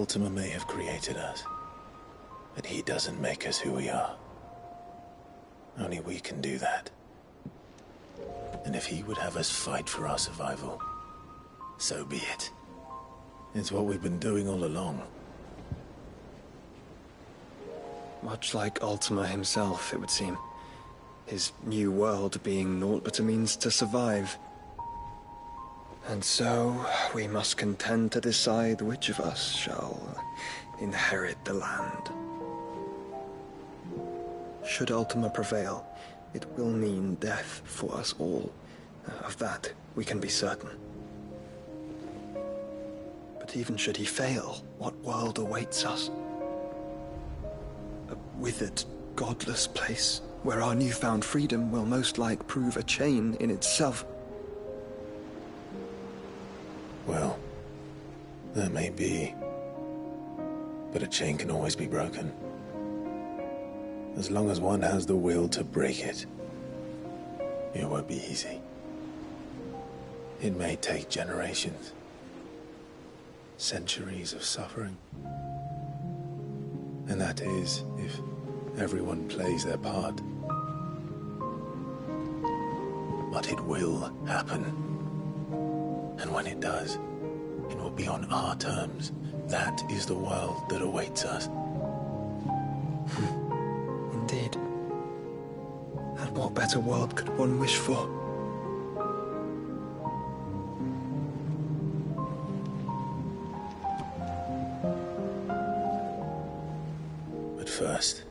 Ultima may have created us, but he doesn't make us who we are. Only we can do that. And if he would have us fight for our survival, so be it. It's what we've been doing all along. Much like Ultima himself, it would seem. His new world being naught but a means to survive. And so, we must contend to decide which of us shall inherit the land. Should Ultima prevail, it will mean death for us all. Of that, we can be certain. But even should he fail, what world awaits us? A withered, godless place, where our newfound freedom will most like prove a chain in itself. Well, that may be. But a chain can always be broken. As long as one has the will to break it. It won't be easy. It may take generations. Centuries of suffering. And that is, if everyone plays their part. But it will happen. And when it does, it will be on our terms. That is the world that awaits us. Indeed. And what better world could one wish for? But first,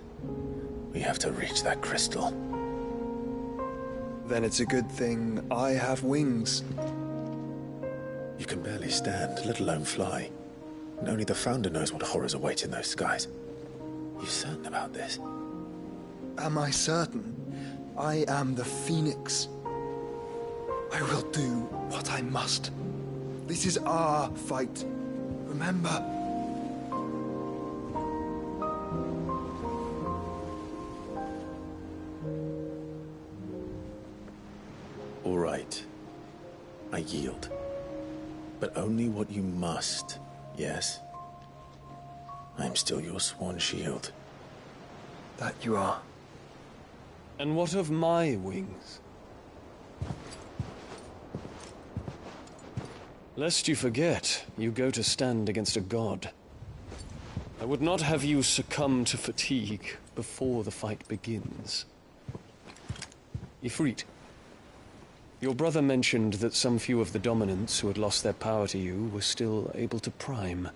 we have to reach that crystal. Then it's a good thing I have wings. You can barely stand, let alone fly. And only the Founder knows what horrors await in those skies. You certain about this? Am I certain? I am the Phoenix. I will do what I must. This is our fight. Remember? All right. I yield. But only what you must, yes? I'm still your sworn shield. That you are. And what of my wings? Lest you forget, you go to stand against a god. I would not have you succumb to fatigue before the fight begins. Ifrit, your brother mentioned that some few of the dominants who had lost their power to you were still able to prime.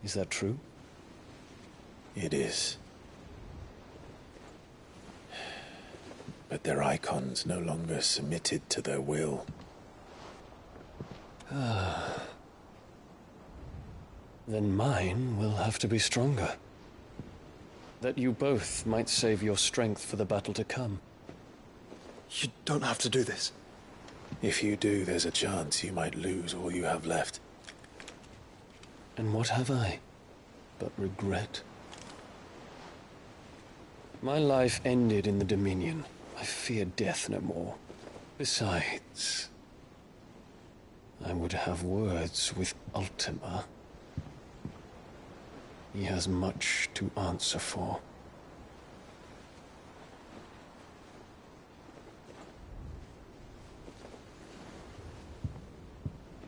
Is that true? It is. But their icons no longer submitted to their will. Then mine will have to be stronger. That you both might save your strength for the battle to come. You don't have to do this. If you do, there's a chance you might lose all you have left. And what have I but regret? My life ended in the Dominion. I fear death no more. Besides, I would have words with Ultima. He has much to answer for.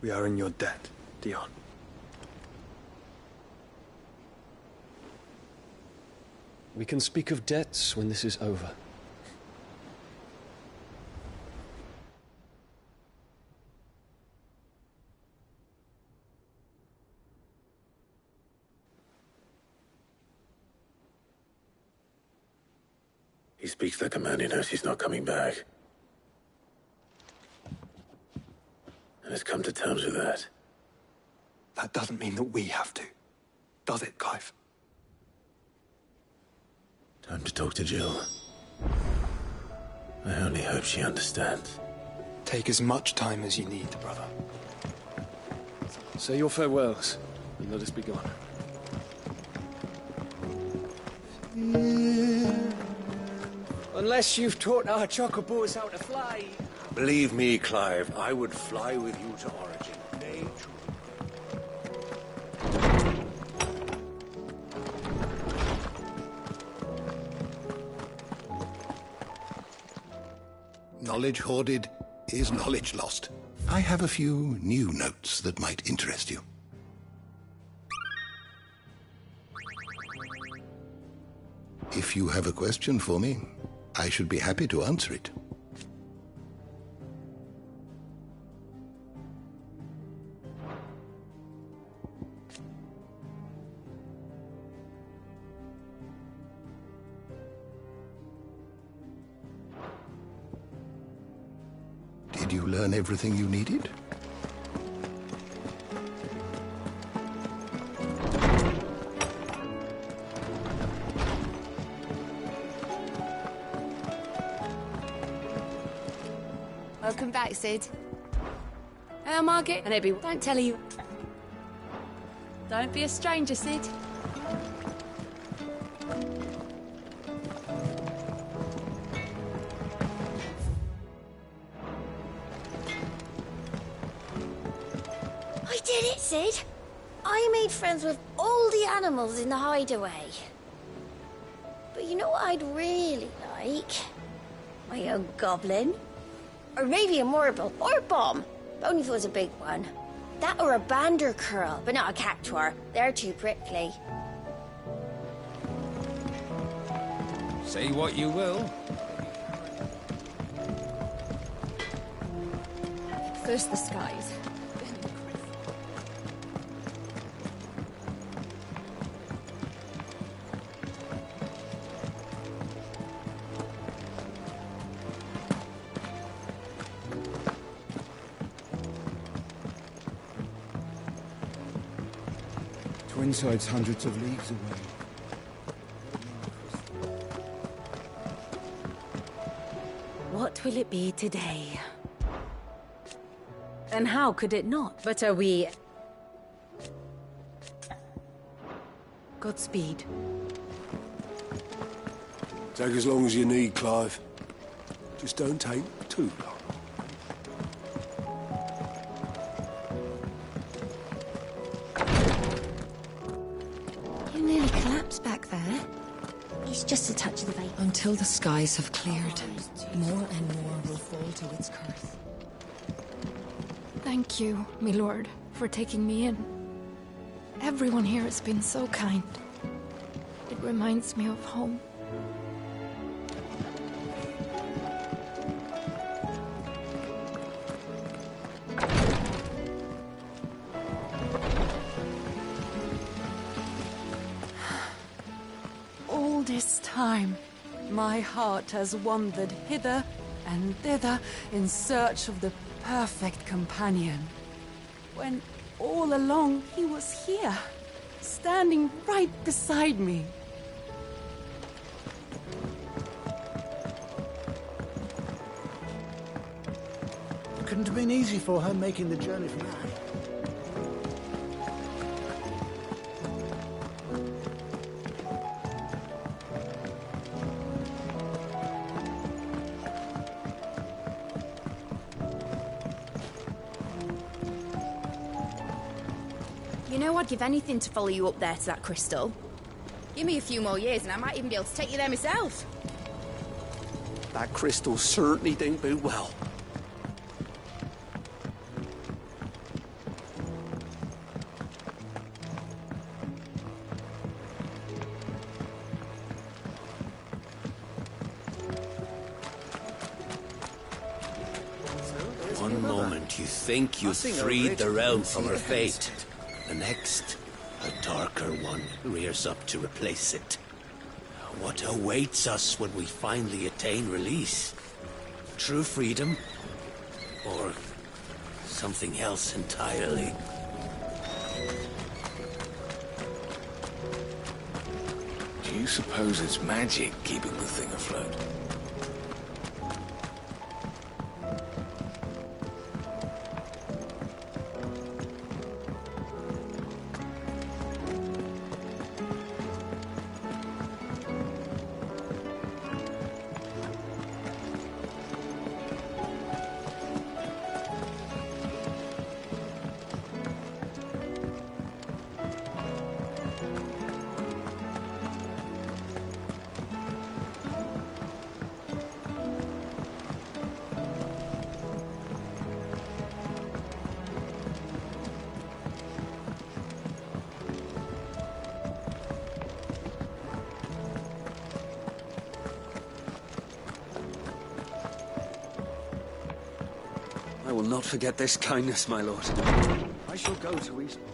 We are in your debt, Dion. We can speak of debts when this is over. He speaks the command, he knows he's not coming back. And has come to terms with that. That doesn't mean that we have to. Does it, Clive? Time to talk to Jill. I only hope she understands. Take as much time as you need, brother. Say your farewells, and let us be gone. Unless you've taught our chocobos how to fly. Believe me, Clive, I would fly with you to Origin. Nay, Knowledge hoarded is knowledge lost. I have a few new notes that might interest you. If you have a question for me, I should be happy to answer it. Did you learn everything you needed? Welcome back, Sid. Margaret, and Ebby, don't tell you. Don't be a stranger, Sid. I did it, Sid. I made friends with all the animals in the hideaway. But you know what I'd really like? My own goblin. Or maybe a marble or bomb. But only if it was a big one. That or a bander curl, but not a cactuar. They're too prickly. Say what you will. First the skies. Twinside's hundreds of leagues away. What will it be today? And how could it not? But are we... Godspeed. Take as long as you need, Clive. Just don't take too long. You nearly collapsed back there. It's just a touch of the vape. Until the skies have cleared, more and more will fall to its curse. Thank you, my lord, for taking me in. Everyone here has been so kind. It reminds me of home. All this time, my heart has wandered hither and thither in search of the perfect companion. When all along he was here, standing right beside me. Couldn't have been easy for her making the journey from that. You know, I'd give anything to follow you up there to that crystal. Give me a few more years and I might even be able to take you there myself. That crystal certainly didn't boot well. One moment you think you've freed the realm from her fate. The next, a darker one rears up to replace it. What awaits us when we finally attain release? True freedom? Or something else entirely? Do you suppose it's magic keeping the thing afloat? not forget this kindness, my lord. I shall go to Eastbourne.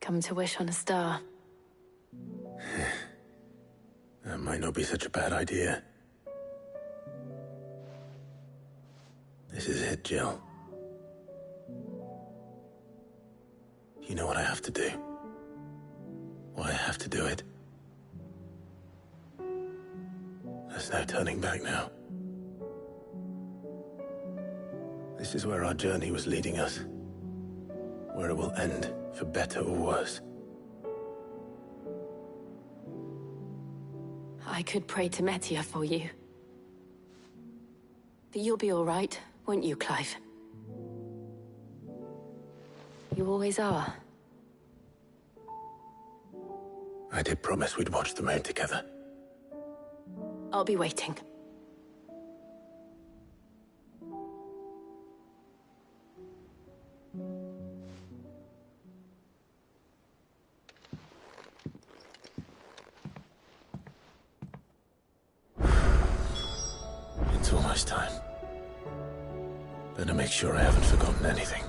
Come to wish on a star. That might not be such a bad idea. This is it, Jill. You know what I have to do. Why I have to do it. There's no turning back now. This is where our journey was leading us. Where it will end, for better or worse. I could pray to Metia for you. But you'll be all right, won't you, Clive? You always are. I did promise we'd watch the moon together. I'll be waiting. It's almost time. Better make sure I haven't forgotten anything.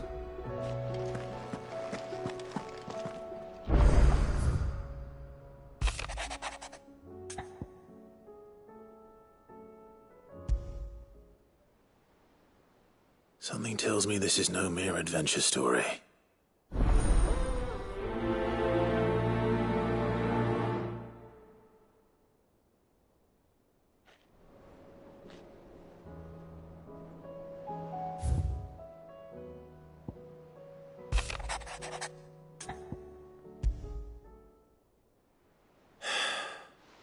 Something tells me this is no mere adventure story.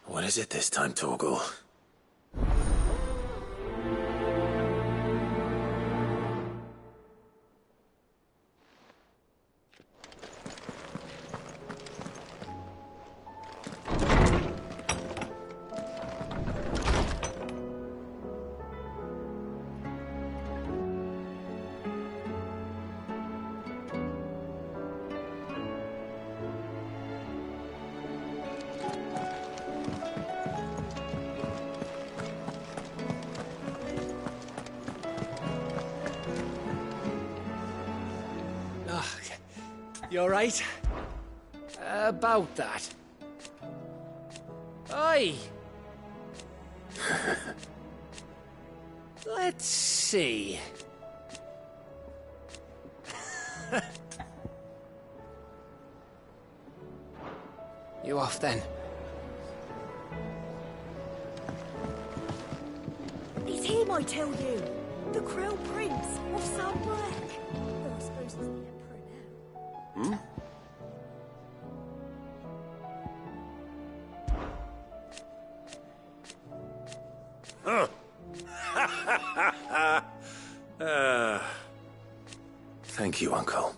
What is it this time, Torgal? You alright? About that. Aye. Let's see. You off then? It's him, I tell you. The Crown Prince of Sun Black. Though I suppose he's the Emperor now. Hmm? Thank you, Uncle.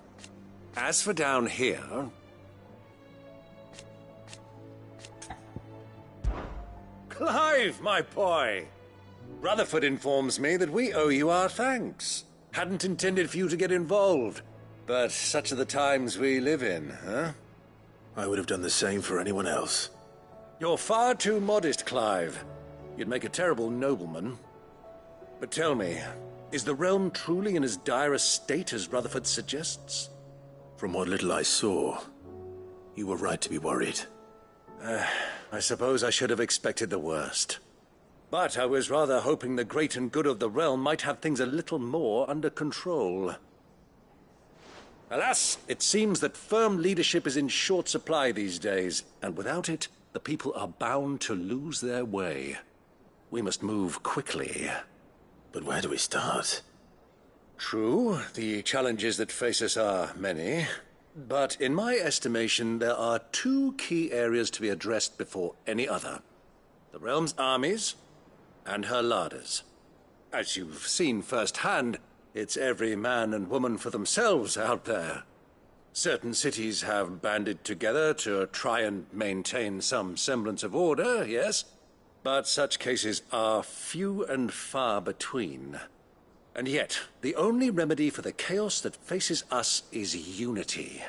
As for down here... Clive, my boy! Rutherford informs me that we owe you our thanks. Hadn't intended for you to get involved, but such are the times we live in, huh? I would have done the same for anyone else. You're far too modest, Clive. You'd make a terrible nobleman. But tell me, is the realm truly in as dire a state as Rutherford suggests? From what little I saw, you were right to be worried. I suppose I should have expected the worst. But I was rather hoping the great and good of the realm might have things a little more under control. Alas, it seems that firm leadership is in short supply these days, and without it, the people are bound to lose their way. We must move quickly. But where do we start? True, the challenges that face us are many. But in my estimation, there are two key areas to be addressed before any other. The realm's armies and her larders. As you've seen firsthand, it's every man and woman for themselves out there. Certain cities have banded together to try and maintain some semblance of order, yes? But such cases are few and far between. And yet, the only remedy for the chaos that faces us is unity.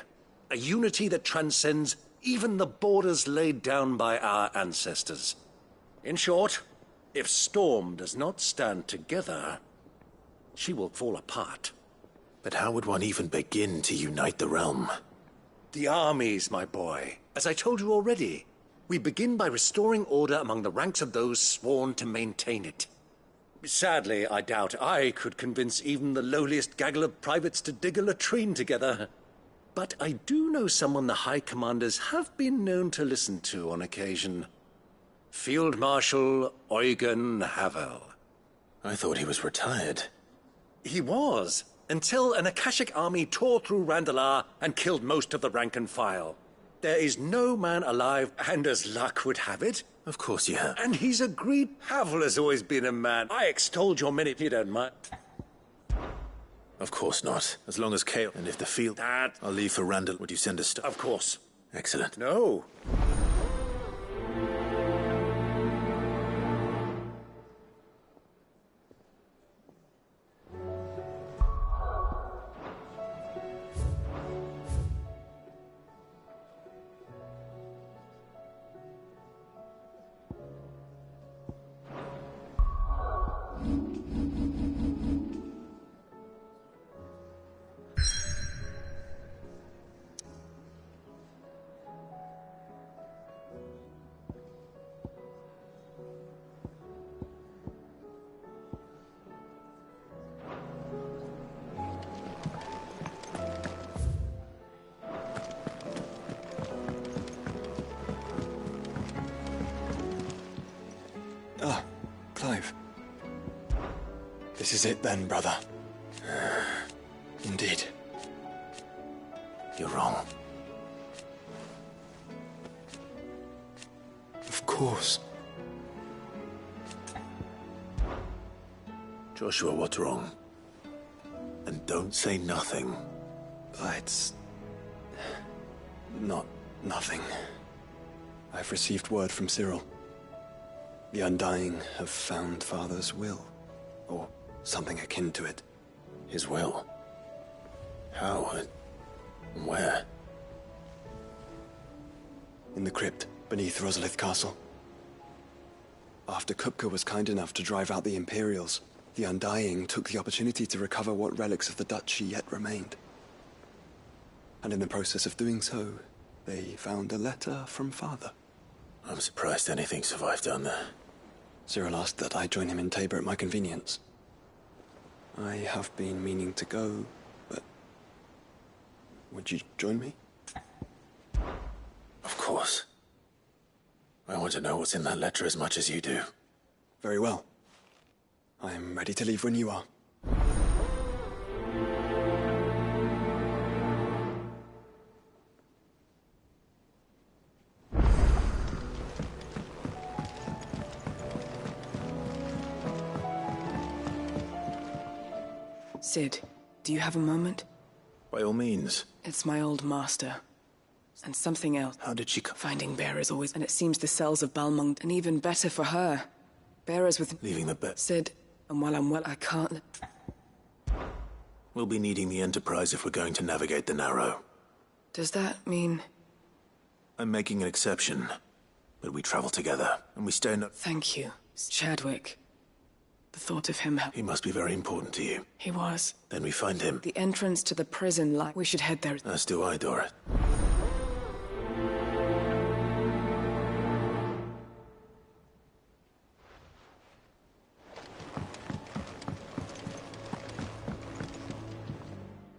A unity that transcends even the borders laid down by our ancestors. In short, if Storm does not stand together, she will fall apart. But how would one even begin to unite the realm? The armies, my boy. As I told you already, we begin by restoring order among the ranks of those sworn to maintain it. Sadly, I doubt I could convince even the lowliest gaggle of privates to dig a latrine together. But I do know someone the High Commanders have been known to listen to on occasion. Field Marshal Eugen Havel. I thought he was retired. He was, until an Akashic army tore through Randalar and killed most of the rank and file. There is no man alive, and as luck would have it... Of course you have. And he's agreed. Havel has always been a man. I extolled your men if you don't mind. Of course not. As long as Kale... And if the field... That... I'll leave for Randall. Would you send us stuff? Of course. Excellent. No. Clive. This is it then, brother. Indeed. You're wrong. Of course. Joshua, what's wrong? And don't say nothing. It's... not nothing. I've received word from Cyril. The Undying have found Father's will, or something akin to it. His will? How and where? In the crypt beneath Rosalith Castle. After Kupka was kind enough to drive out the Imperials, the Undying took the opportunity to recover what relics of the Duchy yet remained. And in the process of doing so, they found a letter from Father. I'm surprised anything survived down there. Cyril asked that I join him in Tabor at my convenience. I have been meaning to go, but... would you join me? Of course. I want to know what's in that letter as much as you do. Very well. I'm ready to leave when you are. Sid, do you have a moment? By all means. It's my old master. And something else. How did she come? Finding bearers always... And it seems the cells of Balmung... And even better for her. Bearers with... Leaving the bed. Sid, and while I'm well, I can't... We'll be needing the Enterprise if we're going to navigate the Narrow. Does that mean... I'm making an exception. But we travel together, and we stay in... Thank you. Chadwick. The thought of him... He must be very important to you. He was. Then we find him. The entrance to the prison, we should head there. As do I, Dora.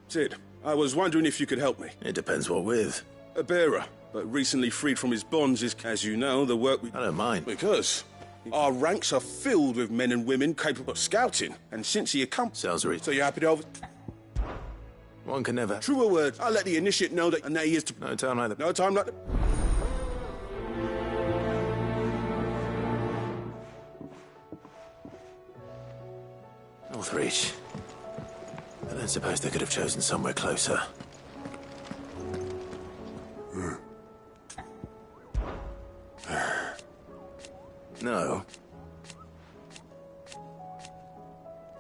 Sid, I was wondering if you could help me. It depends what with. A bearer, but recently freed from his bonds is, as you know, the work we... I don't mind. Because... our ranks are filled with men and women capable of scouting, and since he accompanied... Sounds reasonable. So you're happy to over... One can never... Truer words. I'll let the initiate know that, and that he is to... No time like that. No time like that. Northreach. I don't suppose they could have chosen somewhere closer. No.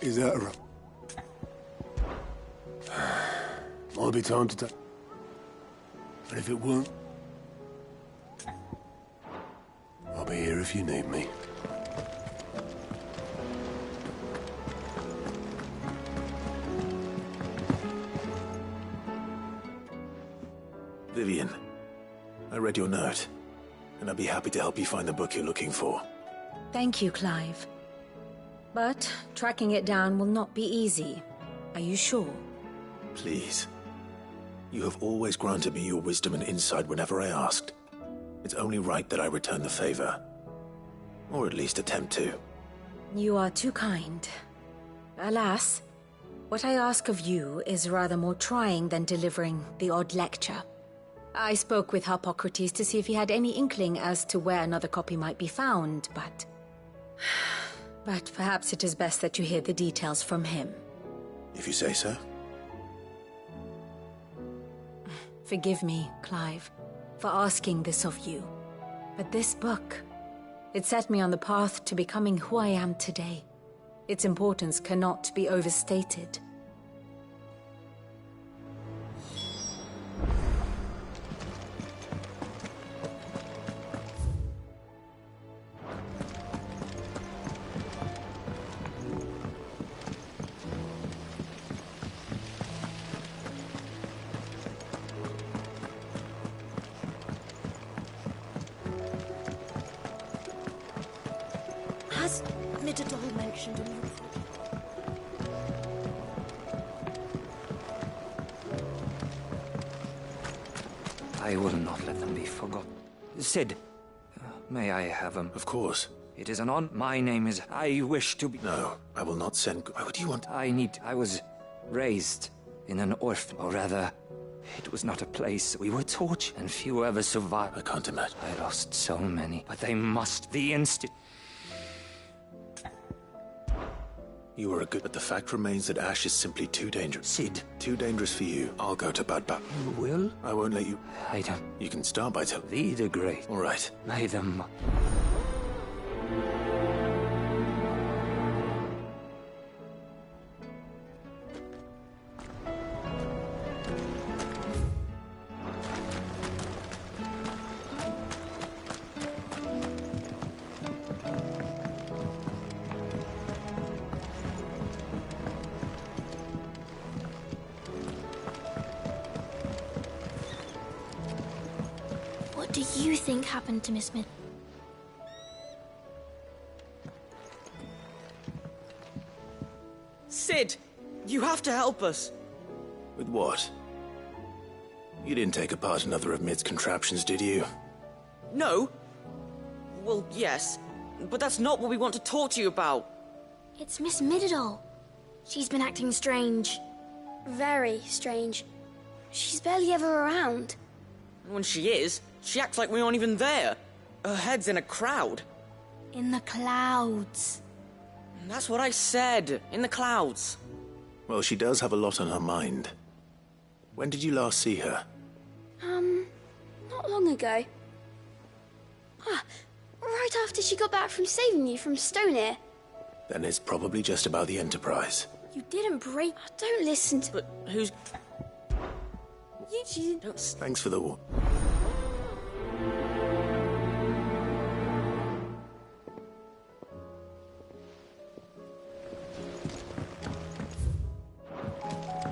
Is that right? Might be time to take... But if it weren't, I'll be here if you need me. Vivian, I read your note, and I'd be happy to help you find the book you're looking for. Thank you, Clive. But tracking it down will not be easy. Are you sure? Please. You have always granted me your wisdom and insight whenever I asked. It's only right that I return the favor. Or at least attempt to. You are too kind. Alas, what I ask of you is rather more trying than delivering the odd lecture. I spoke with Harpocrates to see if he had any inkling as to where another copy might be found, but... But perhaps it is best that you hear the details from him. If you say so. Forgive me, Clive, for asking this of you. But this book, it set me on the path to becoming who I am today. Its importance cannot be overstated. Has Midadol mentioned a new project? I will not let them be forgotten. Sid, may I have them? Of course. It is an honor. My name is... I wish to be... No, I will not send... Why would you want... I was raised in an orphan, or rather, it was not a place. We were tortured, and few ever survived. I can't imagine. I lost so many, but they must. The instant... You are a good... But the fact remains that Ash is simply too dangerous. Sid. Too dangerous for you. I'll go to Bad. You will? I won't let you... I don't... You can start by telling... Thee the Great. All right. May them... What do you think happened to Miss Mid? Sid, you have to help us. With what? You didn't take apart another of Mid's contraptions, did you? No. Well, yes, but that's not what we want to talk to you about. It's Miss Midadol. She's been acting strange. Very strange. She's barely ever around. When she is, she acts like we aren't even there. Her head's in a crowd. In the clouds. That's what I said. In the clouds. Well, she does have a lot on her mind. When did you last see her? Not long ago. Right after she got back from saving you from Stoneir. Then it's probably just about the Enterprise. You didn't break... Don't listen to... But who's... You don't... Thanks for the war.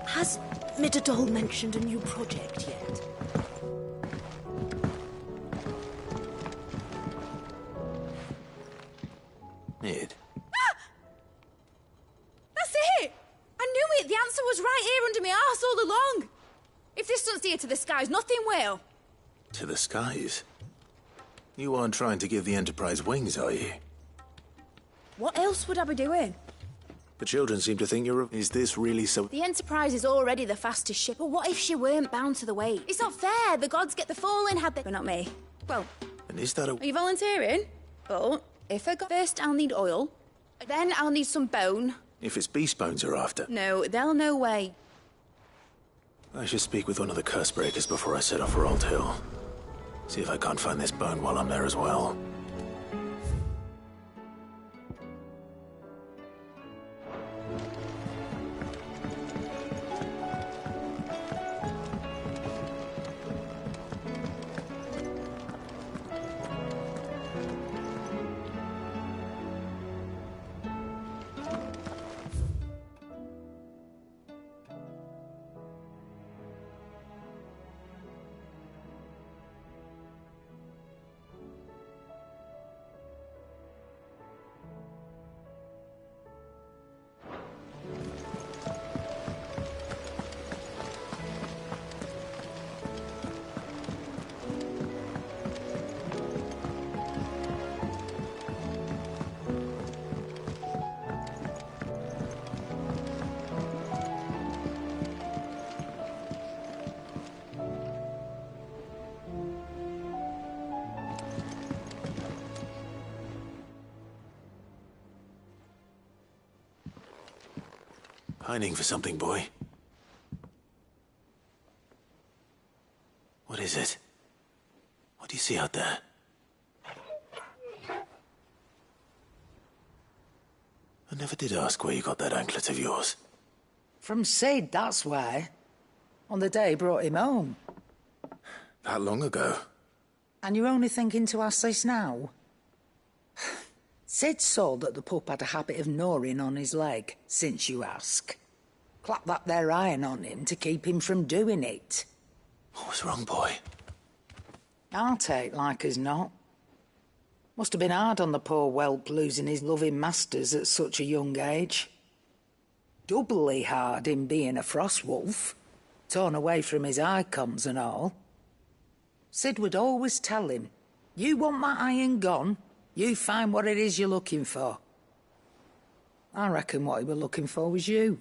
Has Midadol mentioned a new project yet? Mid. That's it! I knew it! The answer was right here under my arse all along! If this doesn't steer to the skies, nothing will. To the skies? You aren't trying to give the Enterprise wings, are you? What else would I be doing? The children seem to think you're... Is this really so... The Enterprise is already the fastest ship, but what if she weren't bound to the weight? It's not fair. The gods get the falling had they... But not me. Well... And is that a... Are you volunteering? But if I got... First, I'll need oil. Then I'll need some bone. If it's beast bones you're after. No, they'll know way. I should speak with one of the curse breakers before I set off for Old Hill. See if I can't find this bone while I'm there as well. Pining for something, boy. What is it? What do you see out there? I never did ask where you got that anklet of yours. From Sid, that's why. On the day he brought him home. That long ago? And you're only thinking to ask this now? Sid saw that the pup had a habit of gnawing on his leg, since you ask. Clap that there iron on him to keep him from doing it. What was wrong, boy? I'll take like as not. Must have been hard on the poor whelp losing his loving masters at such a young age. Doubly hard in being a frost wolf, torn away from his icons and all. Sid would always tell him, "You want my iron gone? You find what it is you're looking for." I reckon what he was looking for was you.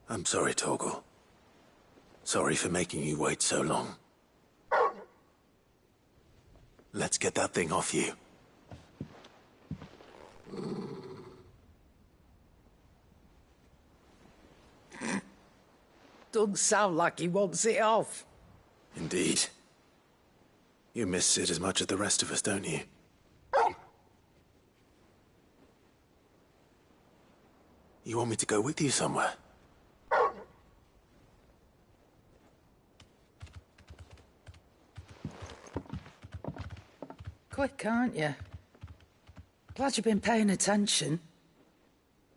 I'm sorry, Torgal. Sorry for making you wait so long. Let's get that thing off you. Doesn't sound like he wants it off. Indeed. You miss Sid as much as the rest of us, don't you? You want me to go with you somewhere? Quick, aren't you? Glad you've been paying attention.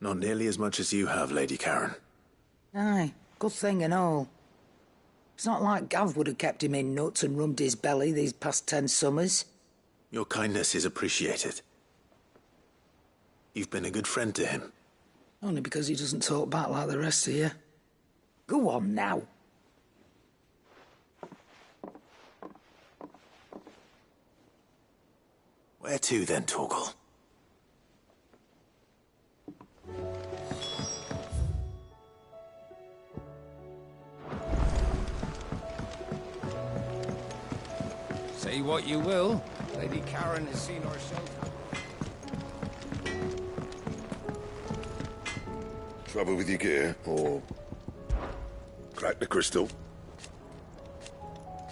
Not nearly as much as you have, Lady Karen. Aye, good thing and all. It's not like Gav would have kept him in nuts and rubbed his belly these past 10 summers. Your kindness is appreciated. You've been a good friend to him. Only because he doesn't talk back like the rest of you. Go on now. Where to then, Torgal? Say what you will, Lady Karen has seen herself. Trouble with your gear, or crack the crystal?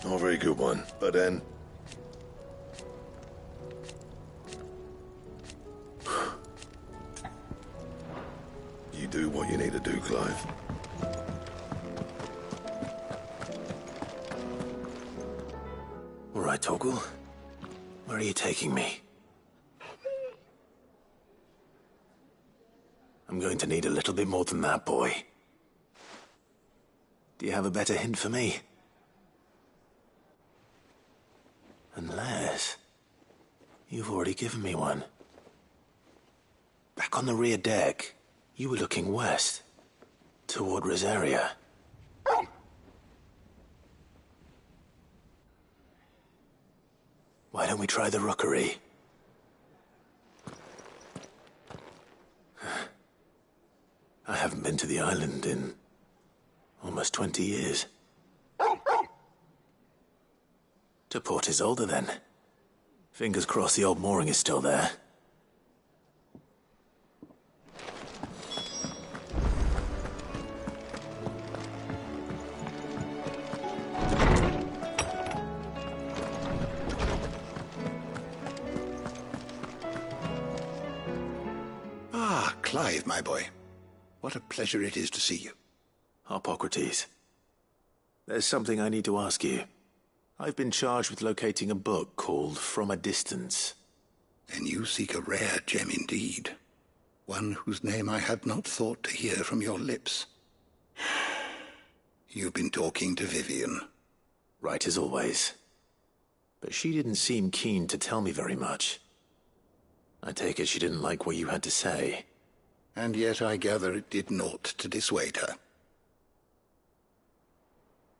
Not a very good one, but then... You do what you need to do, Clive. All right, Torgal. Where are you taking me? I'm going to need a little bit more than that, boy. Do you have a better hint for me? Unless... you've already given me one. Back on the rear deck, you were looking west, toward Rosaria. Why don't we try the rookery? I haven't been to the island in almost 20 years. To Port Isolde, then. Fingers crossed the old mooring is still there. Ah, Clive, my boy. What a pleasure it is to see you. Hippocrates. There's something I need to ask you. I've been charged with locating a book called From a Distance. Then you seek a rare gem indeed. One whose name I had not thought to hear from your lips. You've been talking to Vivian. Right as always. But she didn't seem keen to tell me very much. I take it she didn't like what you had to say. And yet I gather it did naught to dissuade her.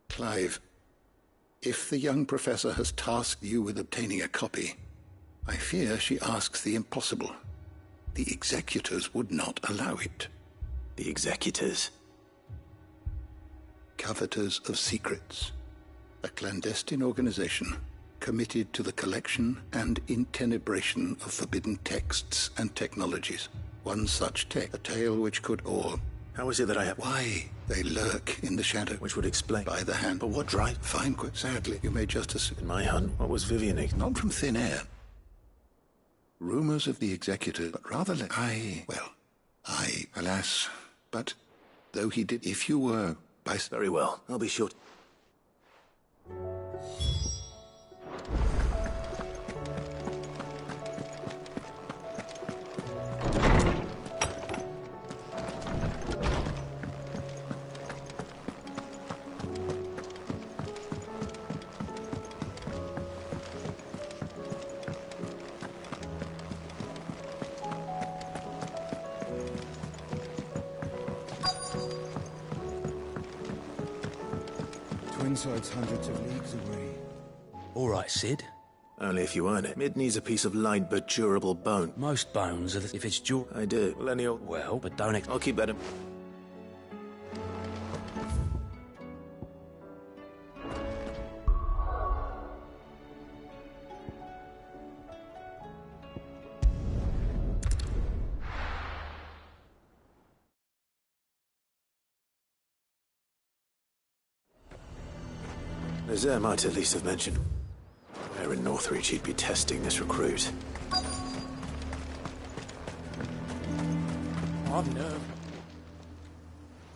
Clive, if the young professor has tasked you with obtaining a copy, I fear she asks the impossible. The executors would not allow it. The executors? Coveters of Secrets. A clandestine organization committed to the collection and intenebration of forbidden texts and technologies. One such a tale which could awe. How is it that I have... Why? They lurk in the shadow. Which would explain... By the hand. But what drive? Fine, quite sadly, you may just assume... In my hunt, what was Vivian... Not from thin air. Rumors of the executor, but rather alas. But, though he did... If you were... Very well, I'll be sure... Twinside's hundreds of leagues away. All right, Sid. Only if you earn it. Mid needs a piece of light but durable bone. Most bones are if it's durable. I do. Well, but don't... I'll keep that in... Nazaire might at least have mentioned where in Northreach he'd be testing this recruit. I've no.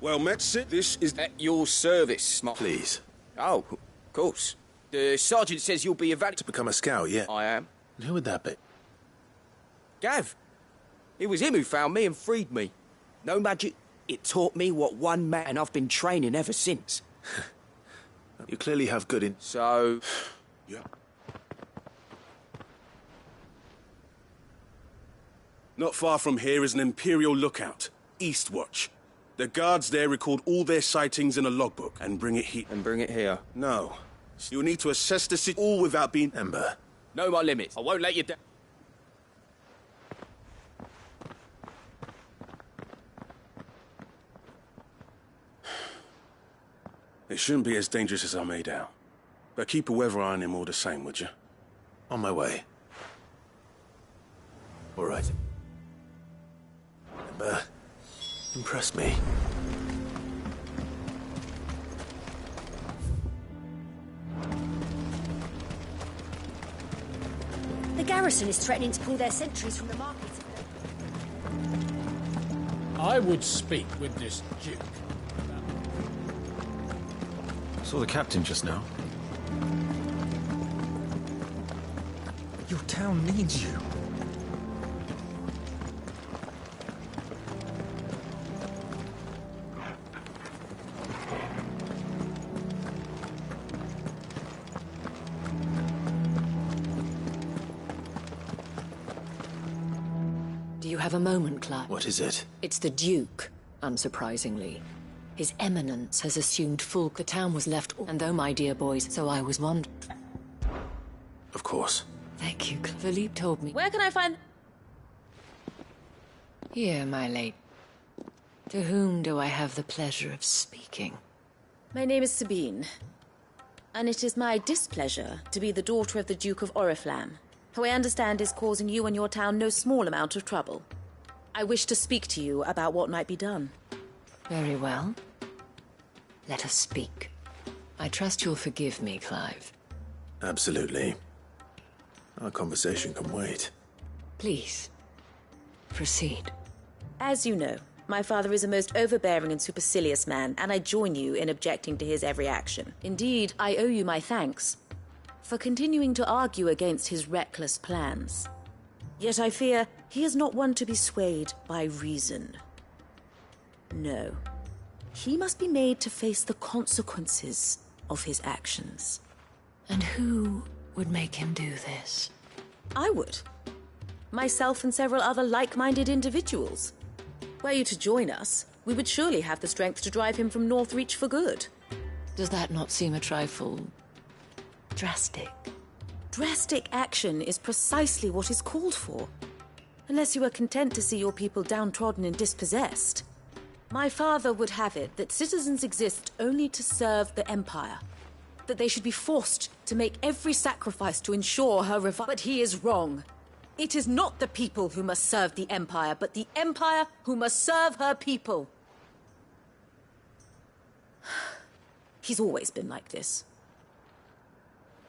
Well met, Sid. This is... At your service, Smart. Please. Oh, of course. The sergeant says you'll be evaluated... To become a scout, yeah. I am. And who would that be? Gav. It was him who found me and freed me. No magic. It taught me what one man... And I've been training ever since. You clearly have good in... So... Yeah. Not far from here is an Imperial lookout, Eastwatch. The guards there record all their sightings in a logbook and bring it here. And bring it here? No. You'll need to assess the city all without being... Ember. Know my limits. I won't let you down. It shouldn't be as dangerous as I made out. But keep a weather eye on him all the same, would you? On my way. All right. Ember, impressed me. The garrison is threatening to pull their sentries from the market. I would speak with this Duke. Saw the captain just now. Your town needs you. Do you have a moment, Clive? What is it? It's the Duke, unsurprisingly. His Eminence has assumed full... The town was left... And though my dear boys, so I was wondering... Of course. Thank you, Philippe told me. Where can I find... Here, my lady. To whom do I have the pleasure of speaking? My name is Sabine, and it is my displeasure to be the daughter of the Duke of Oriflamme, who I understand is causing you and your town no small amount of trouble. I wish to speak to you about what might be done. Very well. Let us speak. I trust you'll forgive me, Clive. Absolutely. Our conversation can wait. Please, proceed. As you know, my father is a most overbearing and supercilious man, and I join you in objecting to his every action. Indeed, I owe you my thanks for continuing to argue against his reckless plans. Yet I fear he is not one to be swayed by reason. No. He must be made to face the consequences of his actions. And who would make him do this? I would. Myself and several other like-minded individuals. Were you to join us, we would surely have the strength to drive him from Northreach for good. Does that not seem a trifle drastic? Drastic action is precisely what is called for. Unless you are content to see your people downtrodden and dispossessed. My father would have it that citizens exist only to serve the Empire. That they should be forced to make every sacrifice to ensure her revival. But he is wrong. It is not the people who must serve the Empire, but the Empire who must serve her people. He's always been like this.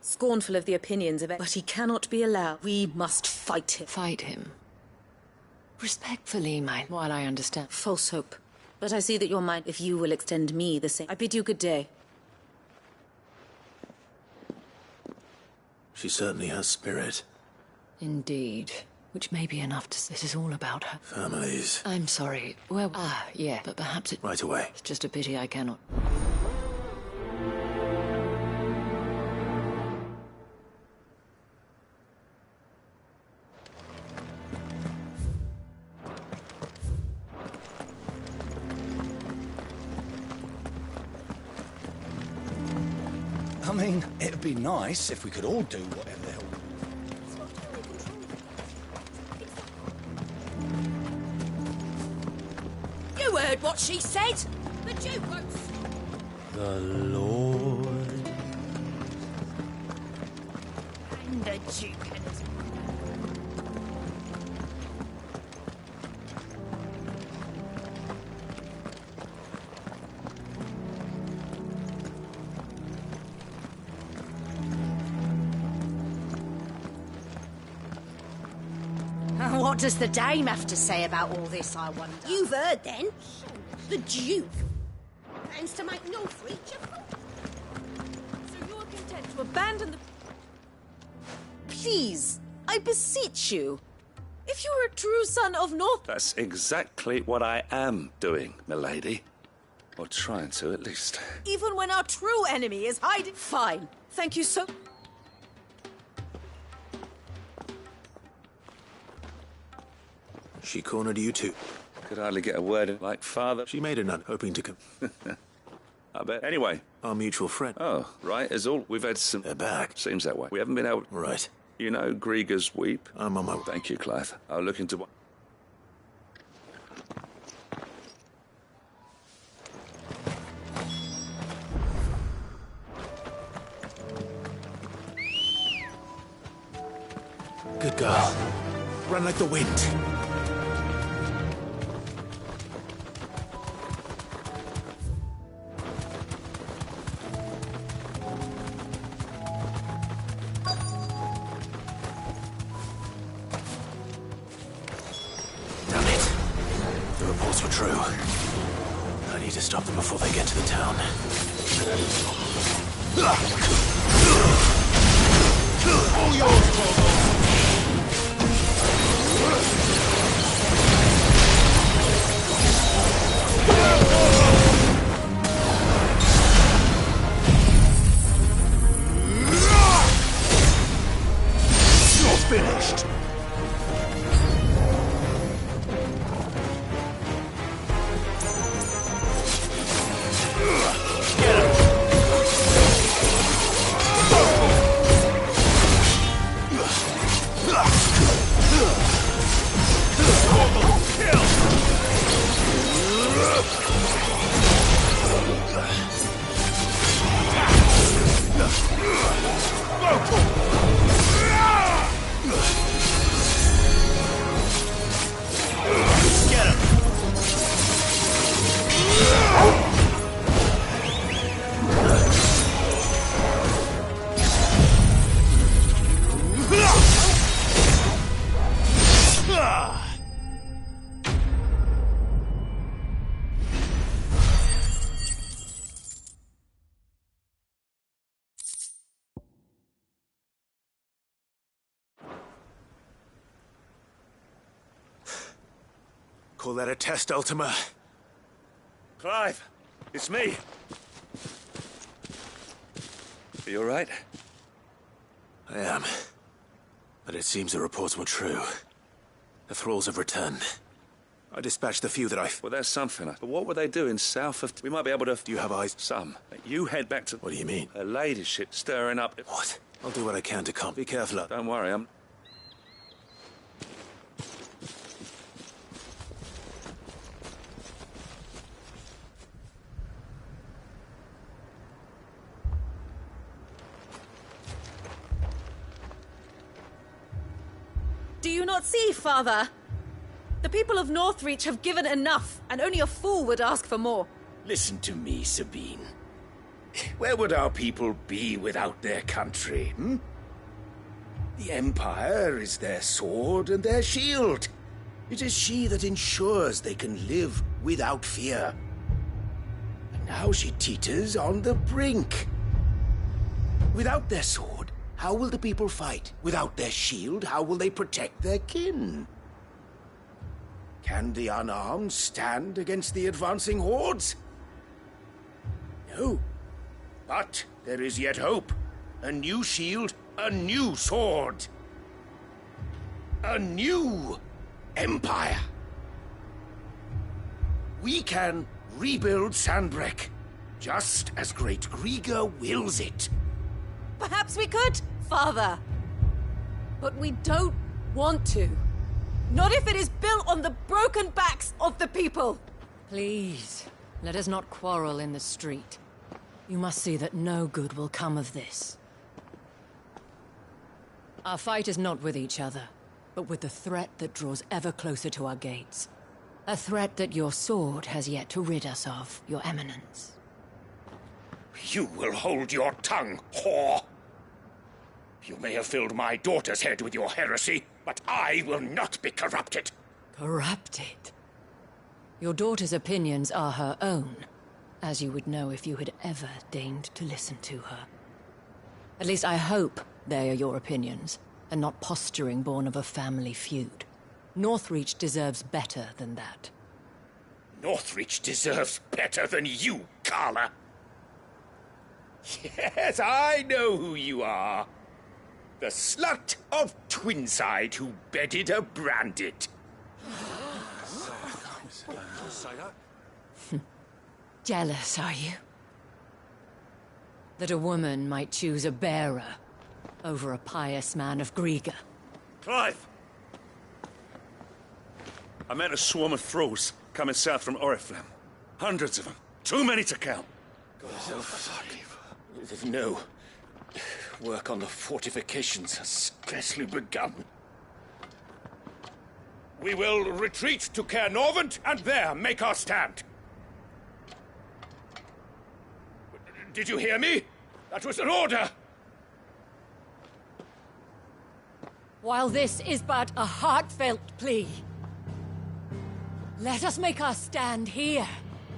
Scornful of the opinions of it, but he cannot be allowed. We must fight him. Fight him? Respectfully, while I understand. False hope. But I see that you're mine. If you will extend me the same. I bid you good day. She certainly has spirit. Indeed. Which may be enough to... This is all about her. Families. I'm sorry. Well, yeah, but perhaps it... Right away. It's just a pity I cannot... I mean, it'd be nice if we could all do whatever the hell... You heard what she said? The Duke won't... The Lord... And the Duke and his... What does the dame have to say about all this, I wonder? You've heard, then? The Duke plans to make Northreach a... So you're content to abandon the... Please, I beseech you. If you were a true son of North... That's exactly what I am doing, milady. Or trying to, at least. Even when our true enemy is hiding... Fine. Thank you so... She cornered you too. Could hardly get a word in like father. She made a nun, hoping to come. I bet. Anyway. Our mutual friend. Oh, right, as all. We've had some... They're back. Seems that way. We haven't been able... Right. You know Grieger's Weep? I'm on my way. Thank you, Clive. I'll look into what... Good girl. Run like the wind. Damn it. The reports were true. I need to stop them before they get to the town. All yours, Corvo. Finished. Get him. Call that a test, Ultima? Clive, it's me. Are you all right? I am. But it seems the reports were true. The thralls have returned. I dispatched the few that I... Well, there's something. But what were they doing south of... We might be able to... Do you have eyes? Some. You head back to... What do you mean? Her ladyship stirring up... What? I'll do what I can to calm. Be careful. Don't worry, I'm... Do you not see, Father? The people of Northreach have given enough, and only a fool would ask for more. Listen to me, Sabine. Where would our people be without their country, hmm? The Empire is their sword and their shield. It is she that ensures they can live without fear. And now she teeters on the brink. Without their sword, how will the people fight? Without their shield, how will they protect their kin? Can the unarmed stand against the advancing hordes? No. But there is yet hope. A new shield, a new sword. A new empire. We can rebuild Sandbreck, just as Great Griga wills it. Perhaps we could, Father. But we don't want to. Not if it is built on the broken backs of the people. Please, let us not quarrel in the street. You must see that no good will come of this. Our fight is not with each other, but with the threat that draws ever closer to our gates. A threat that your sword has yet to rid us of, Your Eminence. You will hold your tongue, whore! You may have filled my daughter's head with your heresy, but I will not be corrupted. Corrupted? Your daughter's opinions are her own, as you would know if you had ever deigned to listen to her. At least I hope they are your opinions, and not posturing born of a family feud. Northreach deserves better than that. Northreach deserves better than you, Carla. Yes, I know who you are. The slut of Twinside who bedded a Branded. Jealous, are you? That a woman might choose a bearer over a pious man of Griga. Clive! I met a swarm of thralls coming south from Oriflamme. Hundreds of them. Too many to count. No. Work on the fortifications has scarcely begun. We will retreat to Caernarvon and there make our stand. Did you hear me? That was an order! While this is but a heartfelt plea, let us make our stand here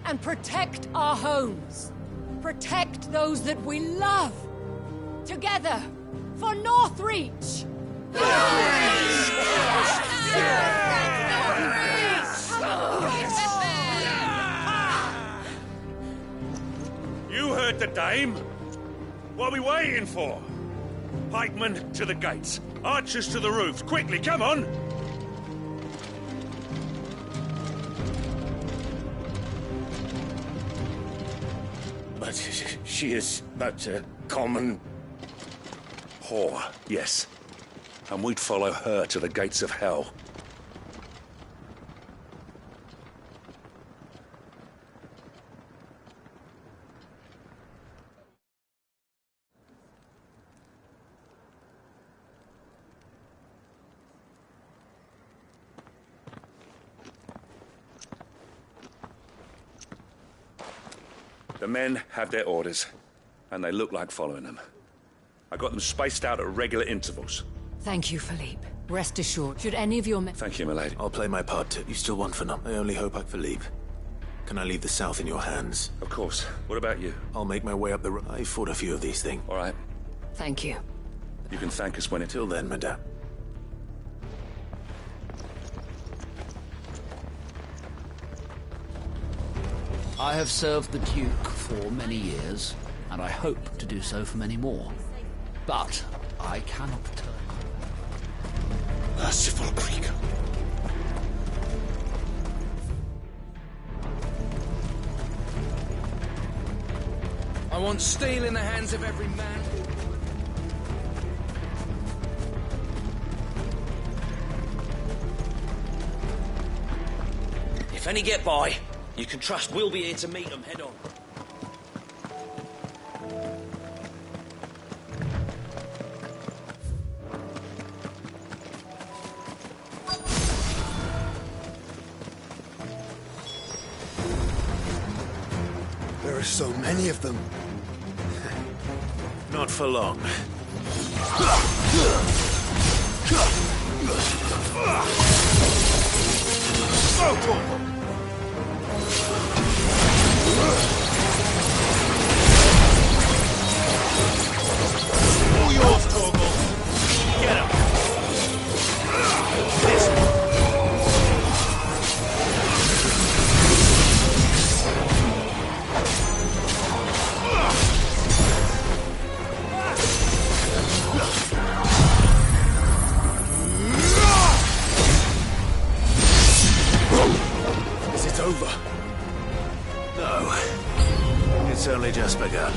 and protect our homes. Protect those that we love. Together, for Northreach! You heard the dame. What are we waiting for? Pikemen to the gates. Archers to the roofs. Quickly, come on! But she is but a common... whore, yes. And we'd follow her to the gates of hell. The men have their orders, and they look like following them. I got them spaced out at regular intervals. Thank you, Philippe. Rest assured, should any of your men... Thank you, my lady. I'll play my part too. You still want for now. I only hope Philippe. Can I leave the south in your hands? Of course. What about you? I'll make my way up the... I fought a few of these things. All right. Thank you. You can thank us when it... Till then, madame. I have served the Duke for many years, and I hope to do so for many more. But I cannot turn. Merciful creature. I want steel in the hands of every man. If any get by, you can trust we'll be here to meet them head on. There are so many of them. Not for long. All yours, Torgal. Get him. Is it over? No. It's only just begun.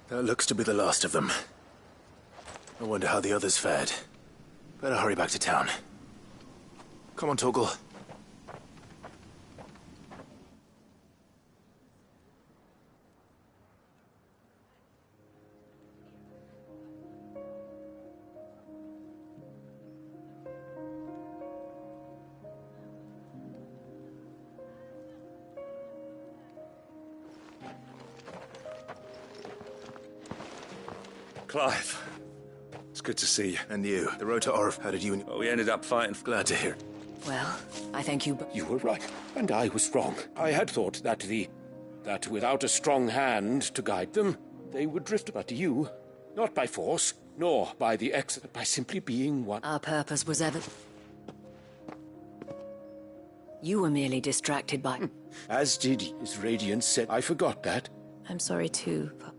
That looks to be the last of them. I wonder how the others fared. Better hurry back to town. Come on, Torgal. Clive. It's good to see you. And you. The road to Orf, how did you and... Well, we ended up fighting. Glad to hear. Well, I thank you. You were right, and I was wrong. I had thought that that without a strong hand to guide them, they would drift. But you, not by force, nor by the exit, by simply being one. Our purpose was ever... You were merely distracted by... As did his radiance said. I forgot that. I'm sorry too, but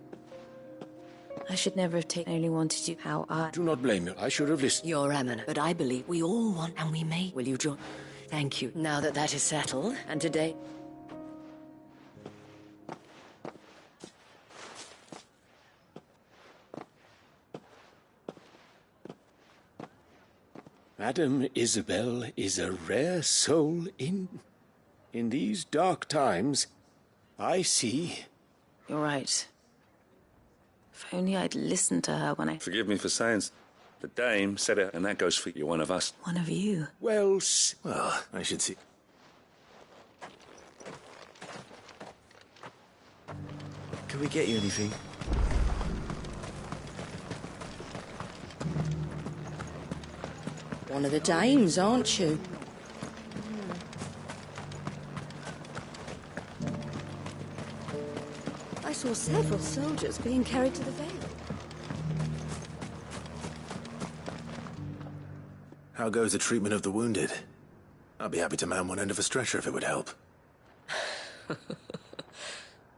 I should never have taken. I only wanted you how I... Do not blame me. I should have listened. You're eminent, but I believe we all want, and we may. Will you join? Thank you. Now that that is settled, and today... Madam Isabel is a rare soul in these dark times. I see. You're right. If only I'd listened to her when I... Forgive me for saying the dame said it, and that goes for you, one of us. One of you. Well, I should see. Can we get you anything? One of the dames, aren't you? I saw several soldiers being carried to the Vale. How goes the treatment of the wounded? I'd be happy to man one end of a stretcher if it would help.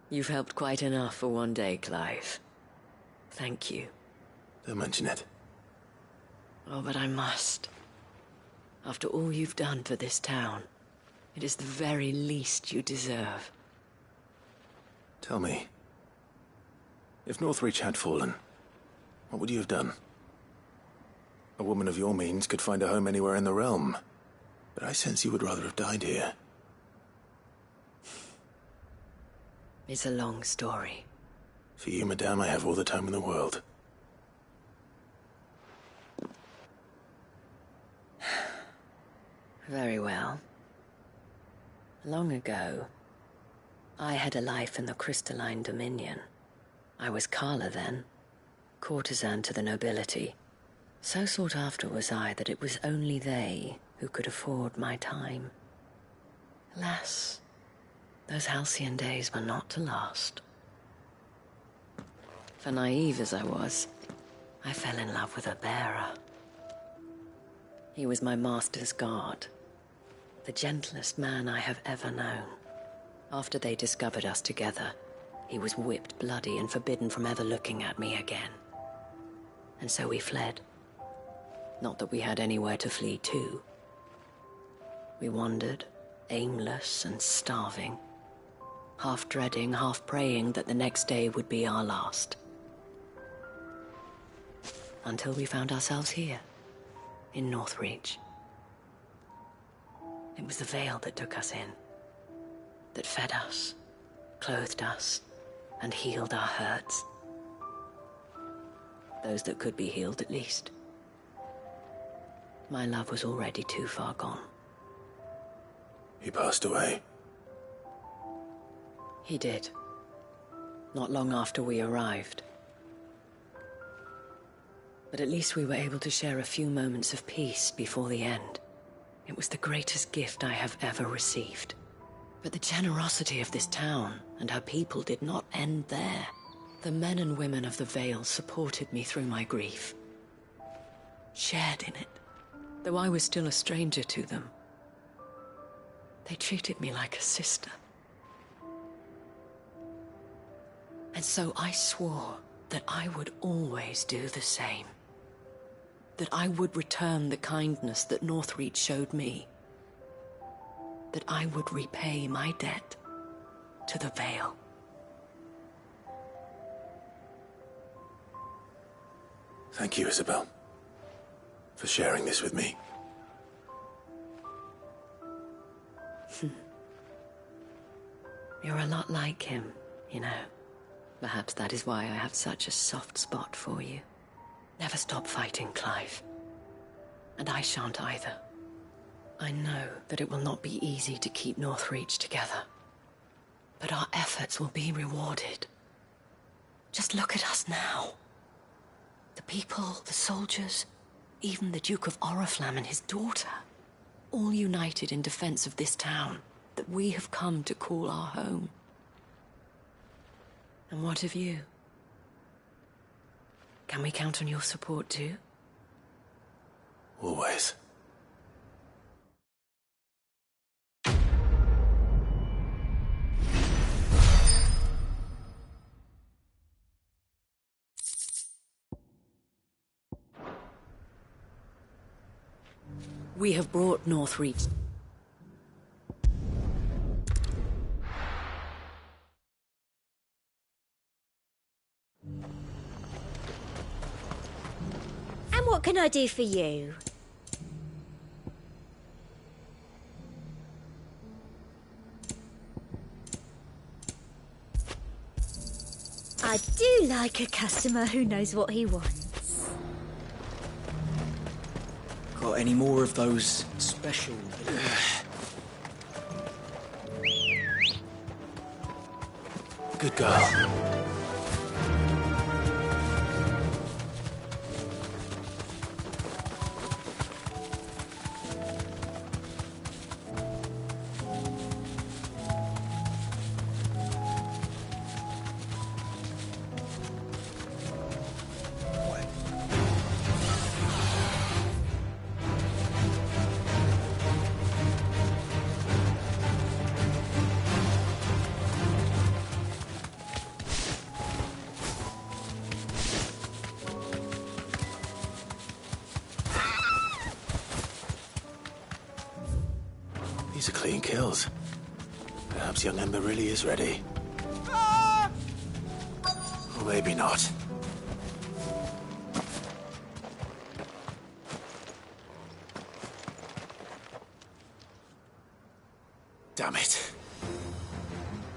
You've helped quite enough for one day, Clive. Thank you. Don't mention it. Oh, but I must. After all you've done for this town, it is the very least you deserve. Tell me, if Northreach had fallen, what would you have done? A woman of your means could find a home anywhere in the realm, but I sense you would rather have died here. It's a long story. For you, madame, I have all the time in the world. Very well. Long ago, I had a life in the Crystalline Dominion. I was Carla then, courtesan to the nobility. So sought after was I that it was only they who could afford my time. Alas, those halcyon days were not to last. For naive as I was, I fell in love with a bearer. He was my master's guard, the gentlest man I have ever known. After they discovered us together, he was whipped bloody and forbidden from ever looking at me again. And so we fled. Not that we had anywhere to flee to. We wandered, aimless and starving, half dreading, half praying that the next day would be our last. Until we found ourselves here, in Northreach. It was the Vale that took us in, that fed us, clothed us, and healed our hurts. Those that could be healed, at least. My love was already too far gone. He passed away. He did. Not long after we arrived. But at least we were able to share a few moments of peace before the end. It was the greatest gift I have ever received. But the generosity of this town and her people did not end there. The men and women of the Vale supported me through my grief. Shared in it, though I was still a stranger to them. They treated me like a sister. And so I swore that I would always do the same. That I would return the kindness that Northreach showed me. That I would repay my debt to the Vale. Thank you, Isabel, for sharing this with me. You're a lot like him, you know. Perhaps that is why I have such a soft spot for you. Never stop fighting, Clive. And I shan't either. I know that it will not be easy to keep Northreach together. But our efforts will be rewarded. Just look at us now. The people, the soldiers, even the Duke of Oriflamme and his daughter. all united in defense of this town that we have come to call our home. And what of you? Can we count on your support too? Always. We have brought Northreach. And what can I do for you? I do like a customer who knows what he wants. Got any more of those special... Good girl. These are clean kills. Perhaps young Ember really is ready. Or maybe not. Damn it.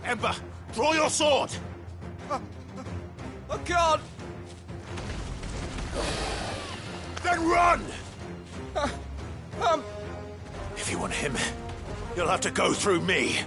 Ember, draw your sword! I can't! Then run! If you want him, you'll have to go through me.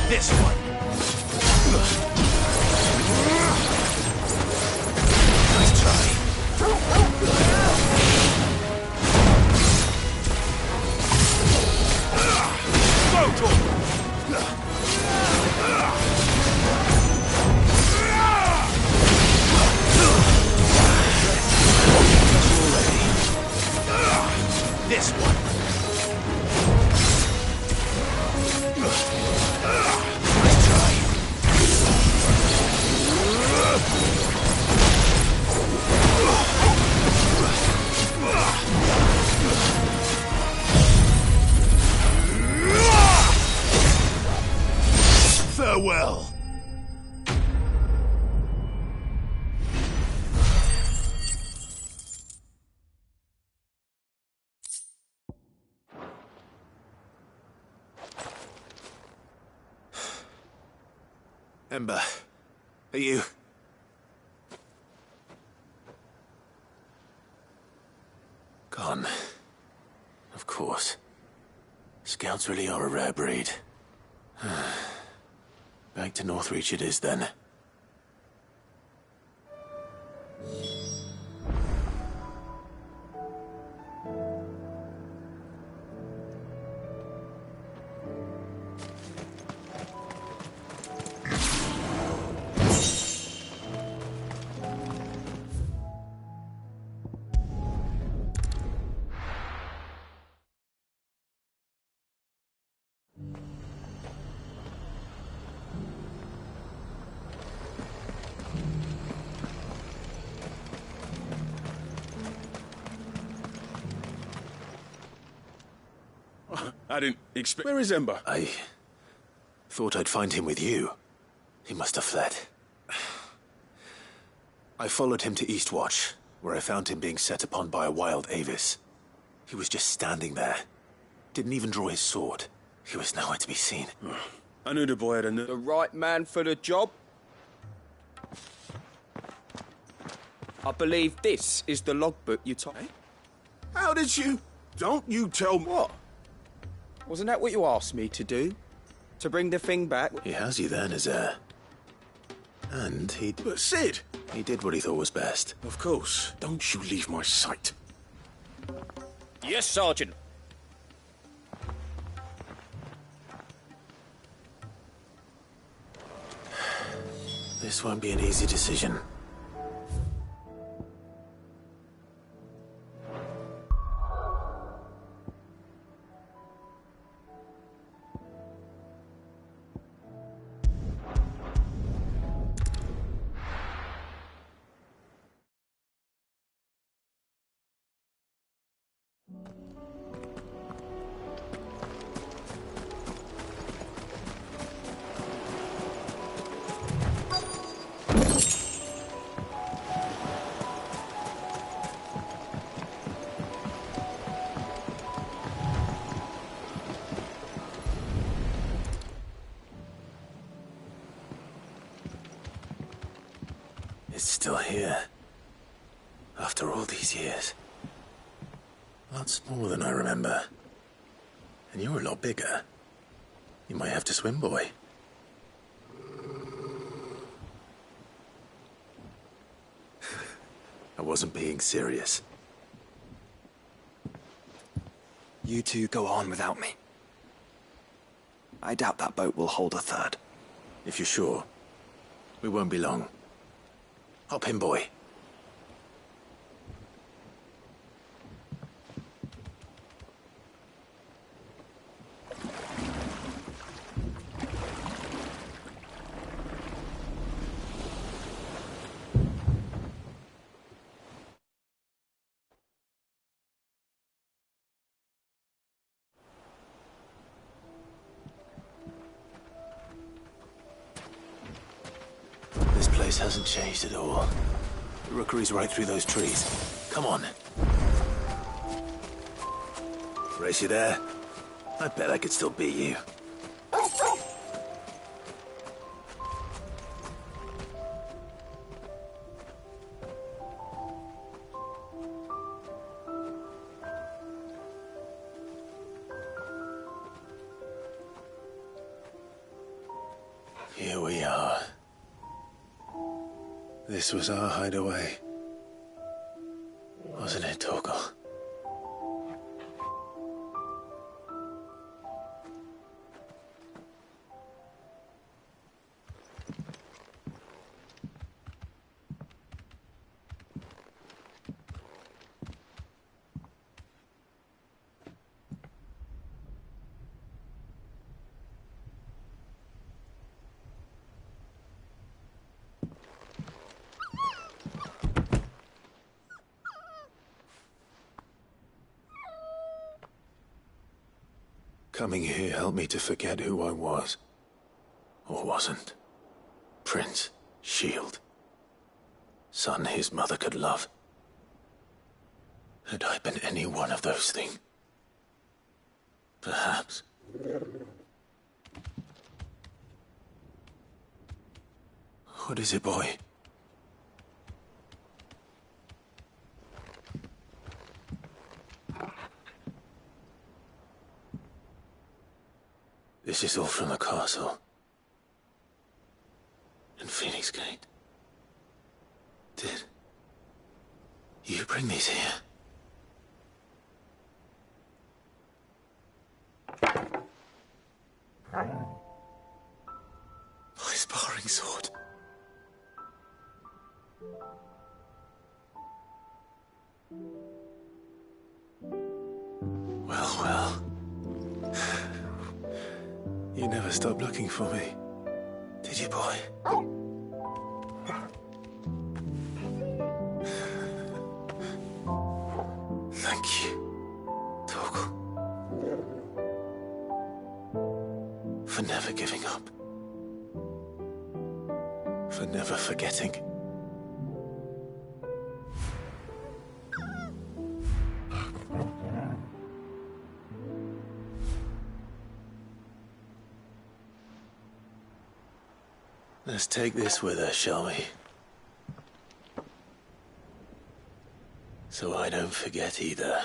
This one. Nice try. This one. Farewell. Ember, are you... Gone. Of course. Scouts really are a rare breed. Back to Northreach it is, then. I didn't expect... Where is Ember? I thought I'd find him with you. He must have fled. I followed him to Eastwatch, where I found him being set upon by a wild Avis. He was just standing there. Didn't even draw his sword. He was nowhere to be seen. I knew the boy had The right man for the job? I believe this is the logbook you told me. How did you... Don't you tell me... What? Wasn't that what you asked me to do? To bring the thing back? He has you there, Nazaire. And he... But Sid! He did what he thought was best. Of course. Don't you leave my sight. Yes, Sergeant. This won't be an easy decision. It's still here. After all these years. Lots more than I remember. And you're a lot bigger. You might have to swim, boy. I wasn't being serious. You two go on without me. I doubt that boat will hold a third. If you're sure, we won't be long. Hop in, boy. This place hasn't changed at all. The rookery's right through those trees. Come on. Race you there? I bet I could still beat you. Here we are. This was our hideaway. Wasn't it, Torgal? Coming here helped me to forget who I was. Or wasn't. Prince, shield. Son his mother could love. Had I been any one of those things? Perhaps. What is it, boy? This is all from the castle. In Phoenix Gate. Did you bring these here? My sparring sword. Well. You never stopped looking for me, did you, boy? Thank you, Torgal. for giving up. For never forgetting. Let's take this with us, shall we? So I don't forget either.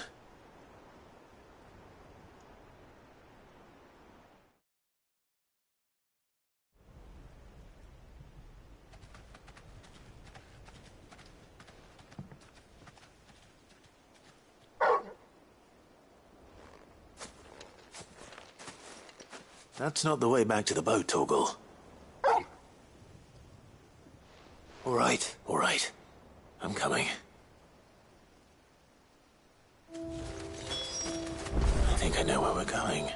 That's not the way back to the boat, Torgal. All right. I'm coming. I think I know where we're going.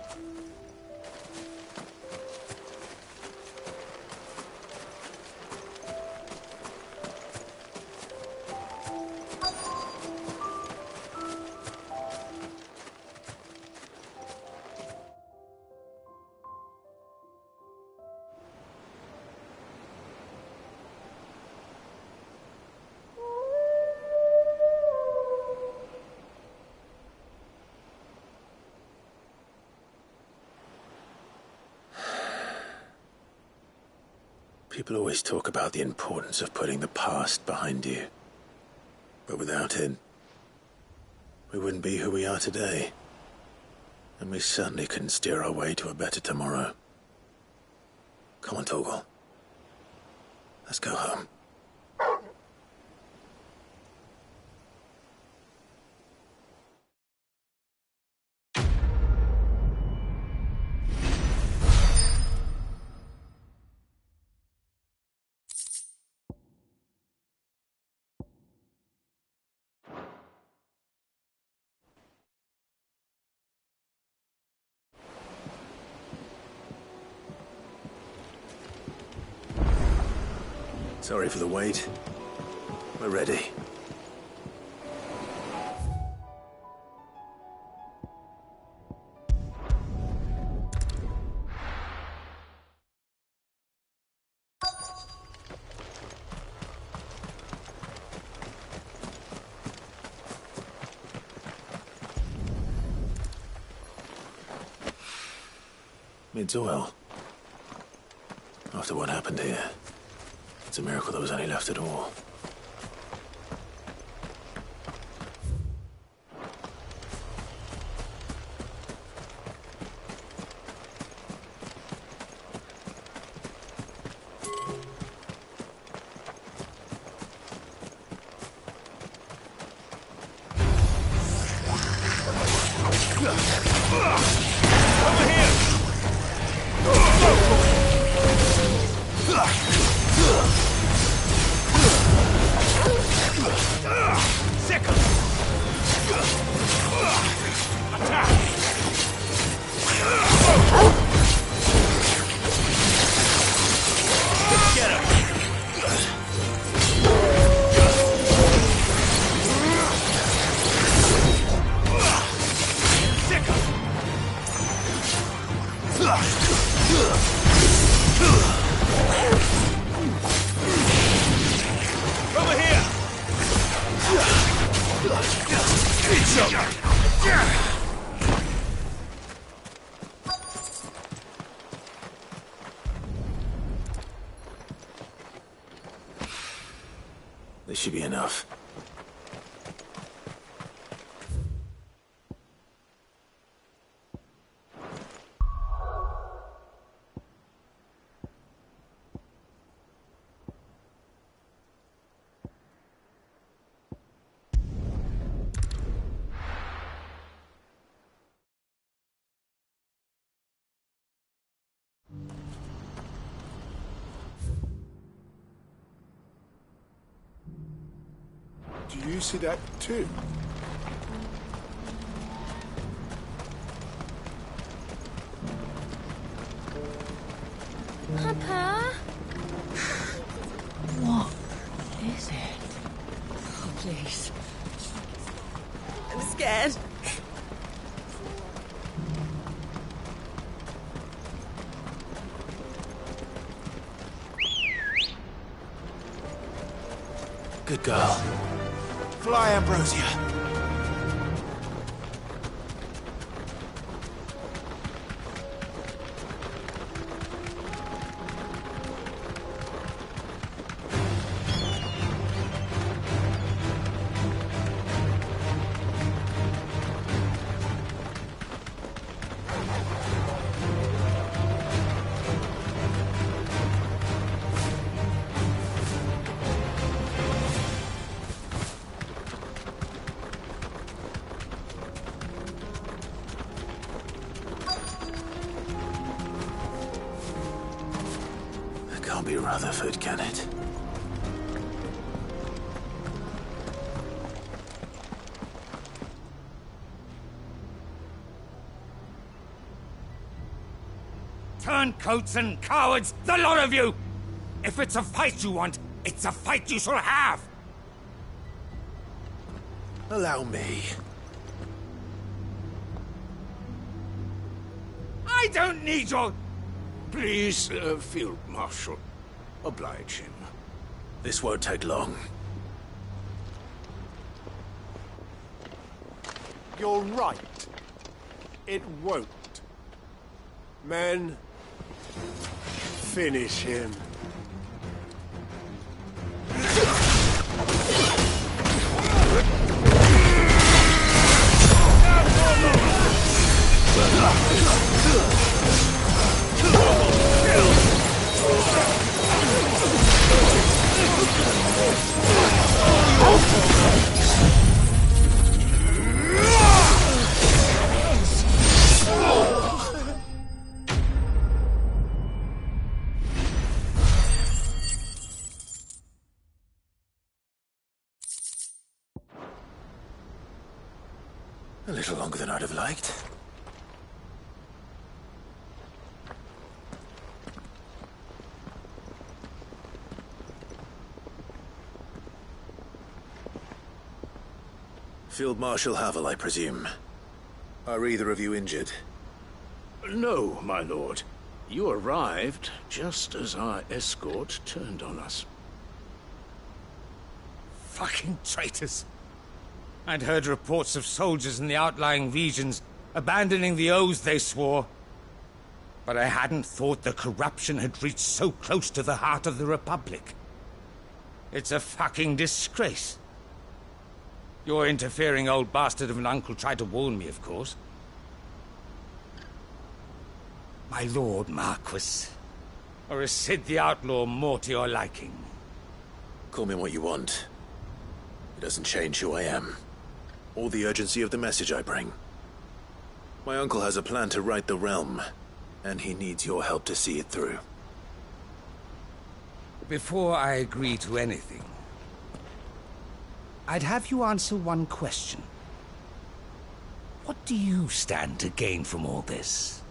People always talk about the importance of putting the past behind you. But without it, we wouldn't be who we are today. And we certainly couldn't steer our way to a better tomorrow. Come on, Torgal. Let's go home. Sorry for the wait. We're ready. It's well. After what happened here, it's a miracle there was any left at all. This should be enough. Do you see that too? Papa? What is it? Oh, please. I'm scared. Good girl. Fly, Ambrosia. Can't be Rutherford, can it? Turncoats and cowards, the lot of you! If it's a fight you want, it's a fight you shall have! Allow me. I don't need your... Please, Field Marshal, oblige him. This won't take long. You're right. It won't. Men, finish him. A little longer than I'd have liked. Field Marshal Havel, I presume. Are either of you injured? No, my lord. You arrived just as our escort turned on us. Fucking traitors. I'd heard reports of soldiers in the outlying regions abandoning the oaths they swore. But I hadn't thought the corruption had reached so close to the heart of the Republic. It's a fucking disgrace. Your interfering old bastard of an uncle tried to warn me, of course. My lord Marquis. Or is Sid the Outlaw more to your liking? Call me what you want. It doesn't change who I am. Or the urgency of the message I bring. My uncle has a plan to right the realm, and he needs your help to see it through. Before I agree to anything, I'd have you answer one question. What do you stand to gain from all this?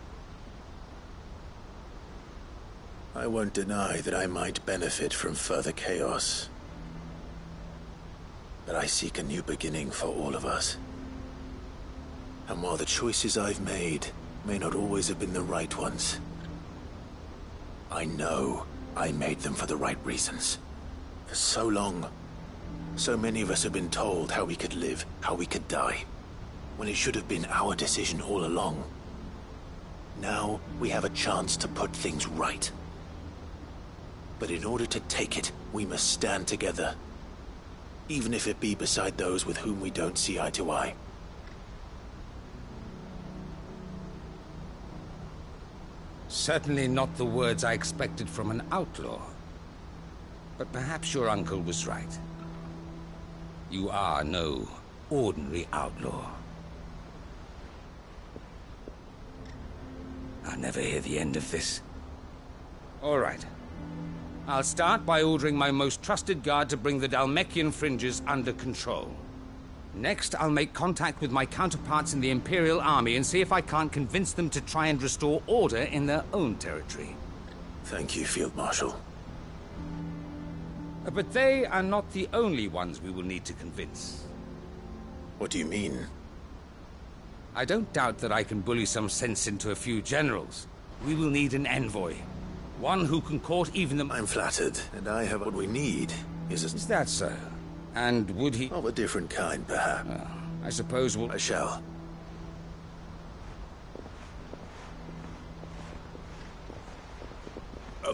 I won't deny that I might benefit from further chaos. But I seek a new beginning for all of us. And while the choices I've made may not always have been the right ones, I know I made them for the right reasons. For so long, so many of us have been told how we could live, how we could die, when it should have been our decision all along. Now we have a chance to put things right. But in order to take it, we must stand together. Even if it be beside those with whom we don't see eye to eye. Certainly not the words I expected from an outlaw. But perhaps your uncle was right. You are no ordinary outlaw. I'll never hear the end of this. All right. I'll start by ordering my most trusted guard to bring the Dhalmekian fringes under control. Next, I'll make contact with my counterparts in the Imperial Army and see if I can't convince them to try and restore order in their own territory. Thank you, Field Marshal. But they are not the only ones we will need to convince. What do you mean? I don't doubt that I can bully some sense into a few generals. We will need an envoy. One who can court even the... I'm flattered, and I have what we need. Is that so? And would he... Of a different kind, perhaps. I suppose we'll... I shall.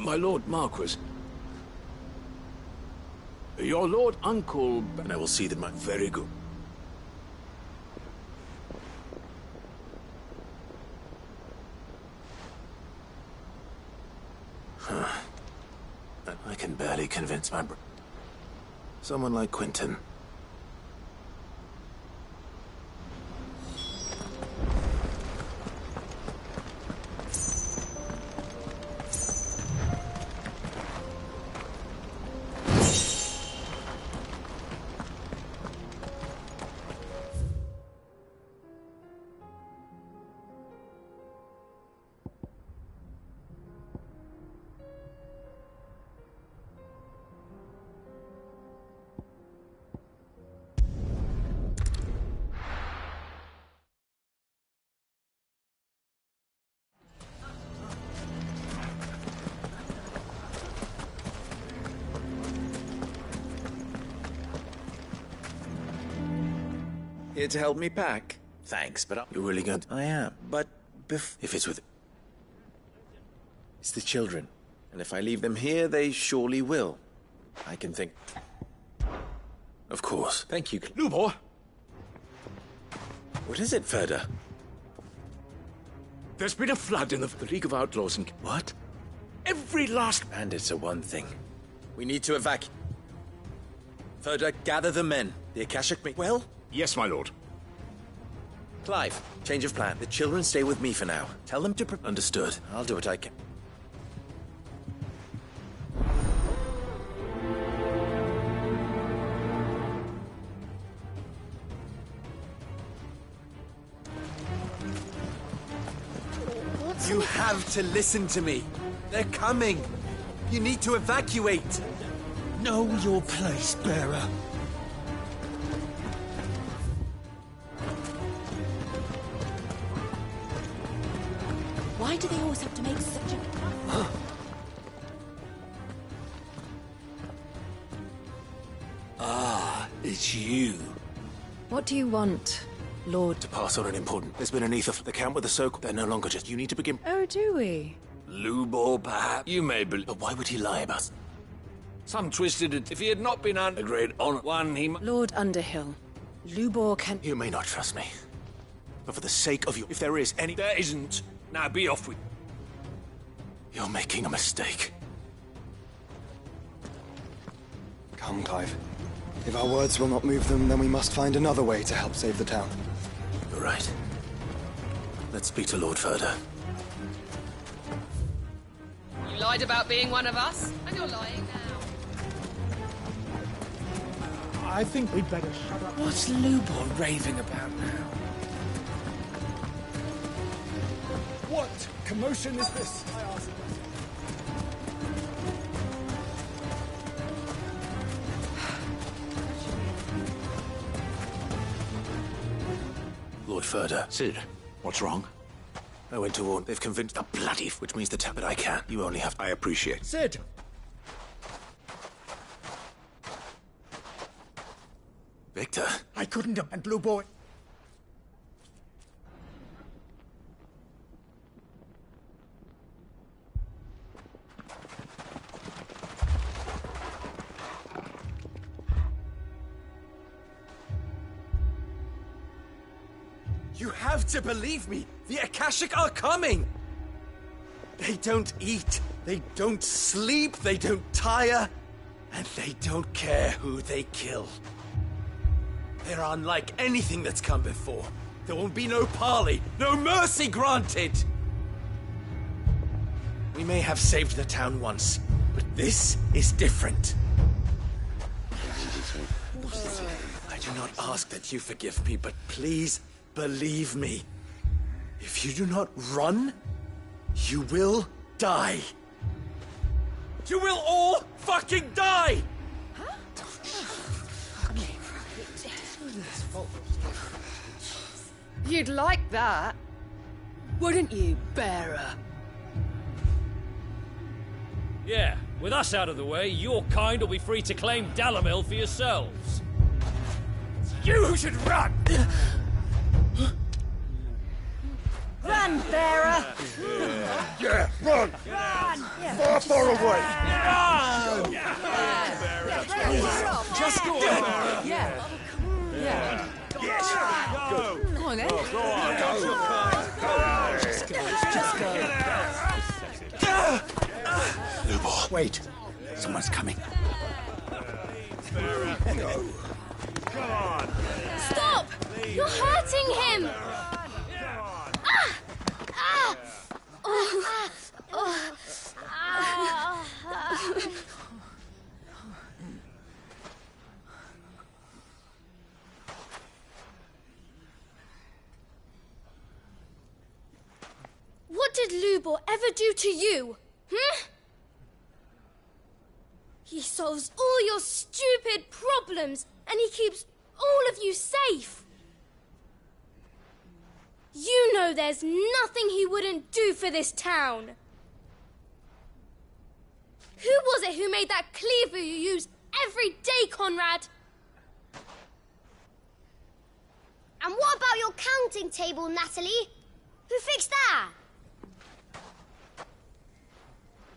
My Lord Marquis. Your Lord Uncle... And I will see that my... Very good. I can barely convince my someone like Quentin. Here to help me pack? Thanks, but you're really good. I am, but if it's with... It's the children. And if I leave them here, they surely will. I can think... Of course. Thank you. Lubor! What is it, Ferda? There's been a flood in the League of Outlaws and... What? Every last... Bandits are one thing. We need to evacuate. Ferda, gather the men. The Akashic... Well? Yes, my lord. Clive, change of plan. The children stay with me for now. Tell them to... Understood. I'll do what I can. You have to listen to me. They're coming. You need to evacuate. Know your place, bearer. Why do they always have to make such a... Ah, it's you. What do you want, Lord? To pass on an important... There's been an ether for the camp with the Soak. They're no longer just... You need to begin... Oh, do we? Lubor, perhaps? You may believe... But why would he lie about... Some twisted it. If he had not been under great honor, one he... Lord Underhill, Lubor can... You may not trust me. But for the sake of you, if there is any... There isn't. Now be off with... You're making a mistake. Come, Clive. If our words will not move them, then we must find another way to help save the town. You're right. Let's speak to Lord Ferda. You lied about being one of us, and you're lying now. I think we'd better shut up. What's Lubor raving about now? What commotion is this? I ask. Lord Ferda. Sid, what's wrong? I went to warn. They've convinced the bloody... Which means the town, but I can. You only have... I appreciate. Sid! Victor. I couldn't have... And Blue Boy... You have to believe me! The Akashic are coming! They don't eat, they don't sleep, they don't tire, and they don't care who they kill. They're unlike anything that's come before. There won't be no parley, no mercy granted! We may have saved the town once, but this is different. I do not ask that you forgive me, but please believe me. If you do not run, you will die. You will all fucking die! You'd like that, wouldn't you, bearer? Yeah, with us out of the way, your kind will be free to claim Dalamil for yourselves. you who should run! Run, bearer! Yeah, run! Run! Far, far away! Run! Just go on. Yeah. Yeah. Yes! Go! Go on, then. Go on! Go! Just go. Lubor, wait. Someone's coming. Go! Come on! Stop! You're hurting him! Ah! Ah! Oh. Oh. Ah. What did Lubor ever do to you? Hmm? He solves all your stupid problems, and he keeps all of you safe. You know there's nothing he wouldn't do for this town. Who was it who made that cleaver you use every day, Conrad? And what about your counting table, Natalie? Who fixed that?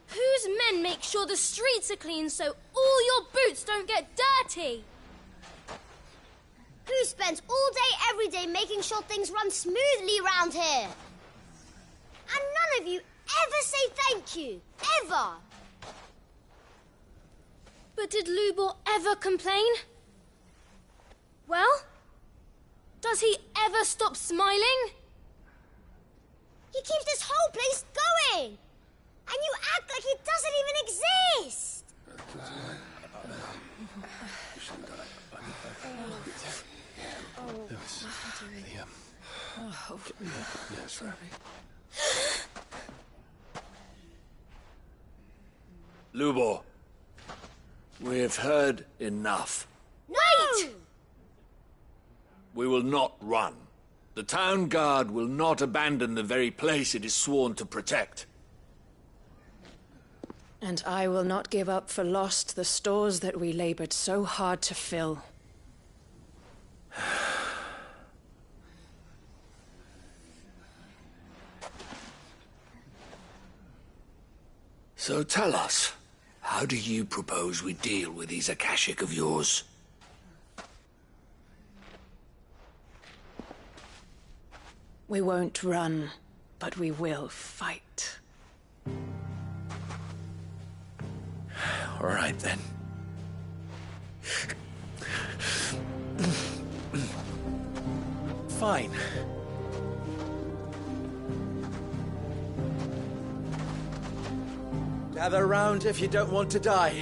Whose men make sure the streets are clean so all your boots don't get dirty? Who spends all day, every day making sure things run smoothly round here? And none of you ever say thank you. Ever. But did Lubor ever complain? Well, does he ever stop smiling? He keeps this whole place going. And you act like it doesn't even exist! Lubor, we've heard enough. Wait! We will not run. The town guard will not abandon the very place it is sworn to protect. And I will not give up for lost the stores that we labored so hard to fill. So tell us, how do you propose we deal with these Akashic of yours? We won't run, but we will fight. All right, then. Fine. Gather round if you don't want to die.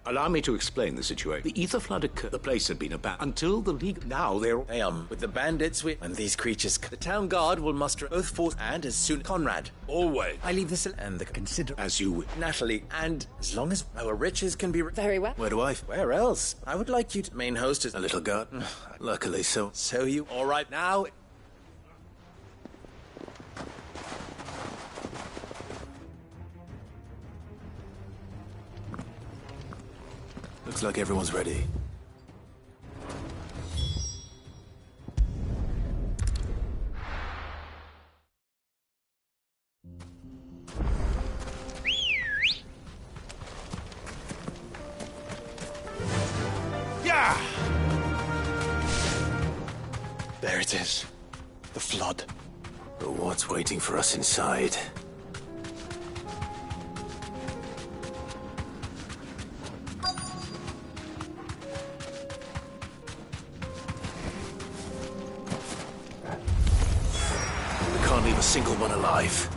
Allow me to explain the situation. The ether flood occurred. The place had been abandoned until the League. Now they're... With the bandits, and these creatures... The town guard will muster both force and as soon... Conrad. Always. I leave this... And the consider... As you wish. Natalie, and as long as our riches can be... Very well. Where do I... Where else? I would like you to... Main host is... A little garden. Luckily so. So you... All right, now... Looks like everyone's ready. Yeah! There it is. The flood. But what's waiting for us inside? Can't leave a single one alive.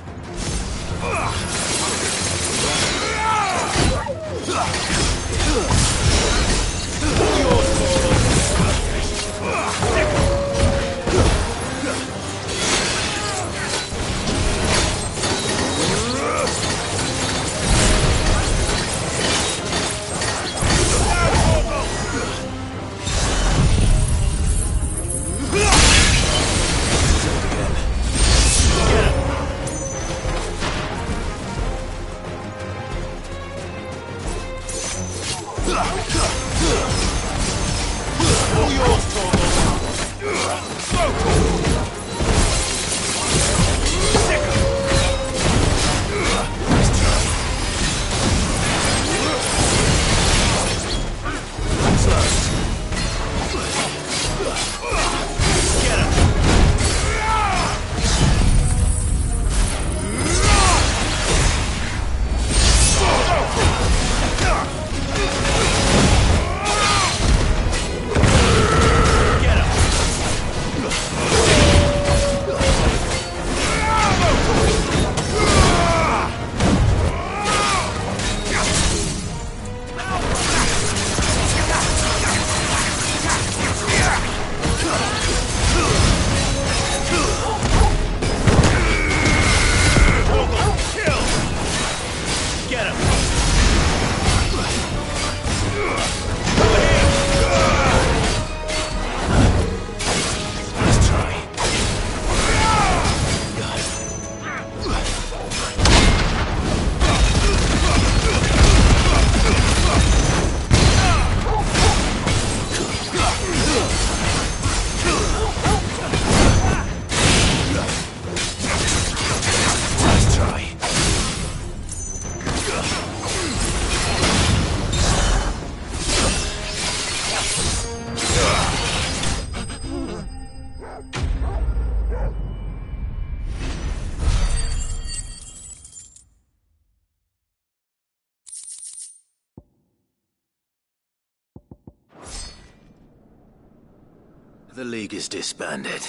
The League is disbanded.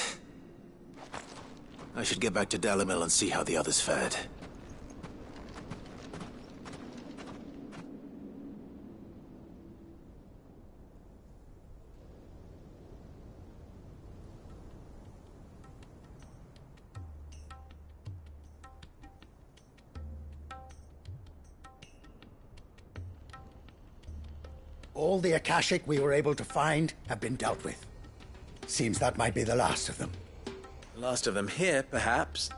I should get back to Dalimil and see how the others fared. All the Akashic we were able to find have been dealt with. Seems that might be the last of them. Last of them here, perhaps.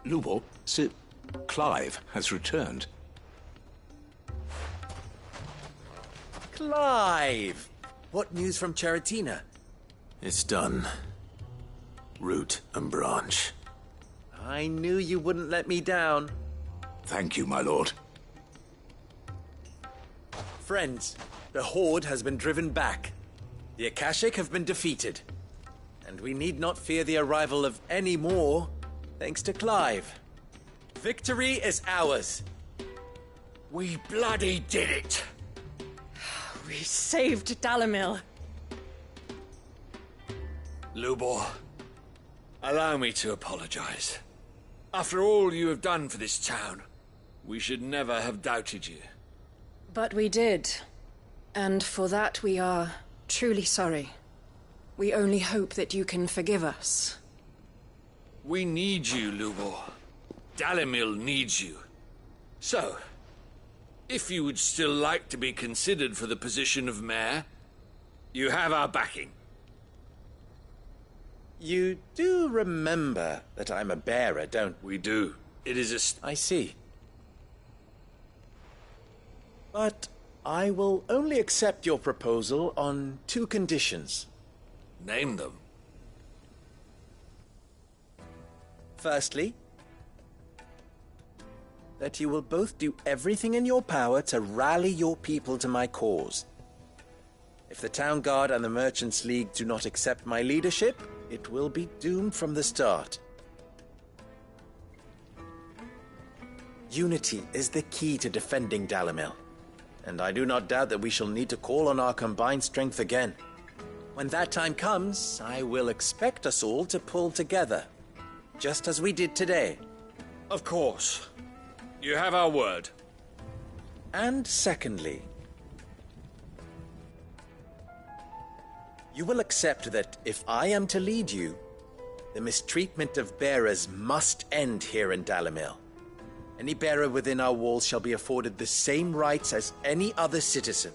Lubo, Sir Clive has returned. Clive! What news from Cheritina? It's done. Root and branch. I knew you wouldn't let me down. Thank you, my lord. Friends, the Horde has been driven back. The Akashic have been defeated. And we need not fear the arrival of any more, thanks to Clive. Victory is ours. We bloody did it! We saved Dalimil. Lubor, allow me to apologize. After all you have done for this town, we should never have doubted you. But we did. And for that we are truly sorry. We only hope that you can forgive us. We need you, Lubor. Dalimil needs you. So, if you would still like to be considered for the position of mayor, you have our backing. You do remember that I'm a bearer, don't we? Do. It is I see. But I will only accept your proposal on 2 conditions. Name them. Firstly, that you will both do everything in your power to rally your people to my cause. If the Town Guard and the Merchants League do not accept my leadership, it will be doomed from the start. Unity is the key to defending Dalimil, and I do not doubt that we shall need to call on our combined strength again. When that time comes, I will expect us all to pull together, just as we did today. Of course. You have our word. And secondly, you will accept that if I am to lead you, the mistreatment of bearers must end here in Dalimil. Any bearer within our walls shall be afforded the same rights as any other citizen.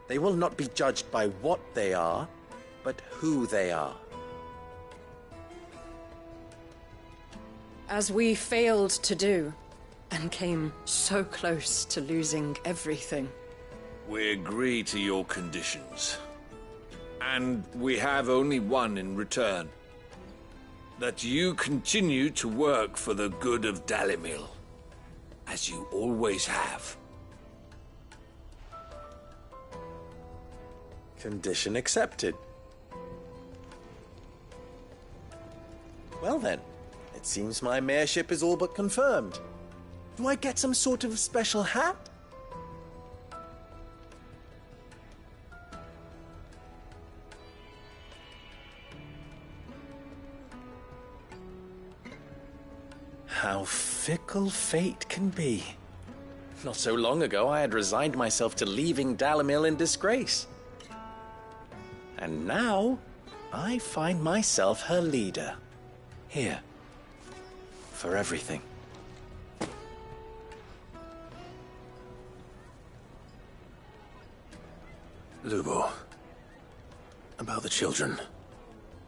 They will not be judged by what they are, but who they are. As we failed to do, and came so close to losing everything. We agree to your conditions. And we have only one in return. That you continue to work for the good of Dalimil, as you always have. Condition accepted. Well then, it seems my mayorship is all but confirmed. Do I get some sort of special hat? How fickle fate can be. Not so long ago, I had resigned myself to leaving Dalimil in disgrace. And now, I find myself her leader. Here. For everything. Lubo. About the children.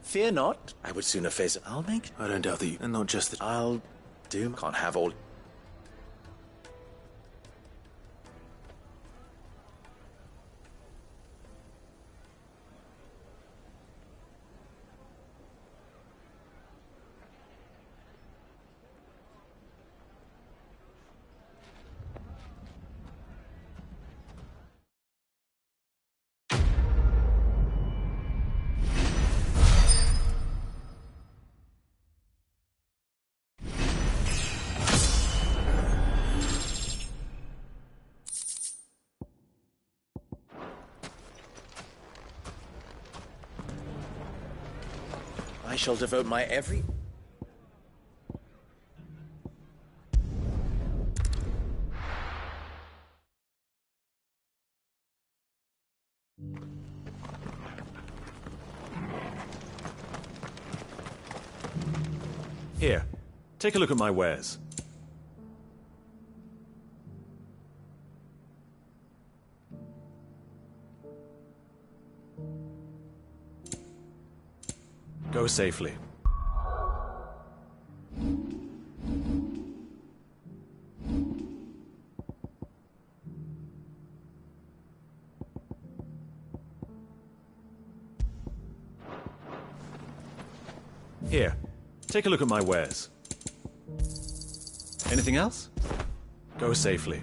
Fear not. I would sooner face it. I'll make... I don't doubt that you... And not just that... I'll do... Can't have all... I shall devote my every... Here, take a look at my wares. Go safely. Here, take a look at my wares. Anything else? Go safely.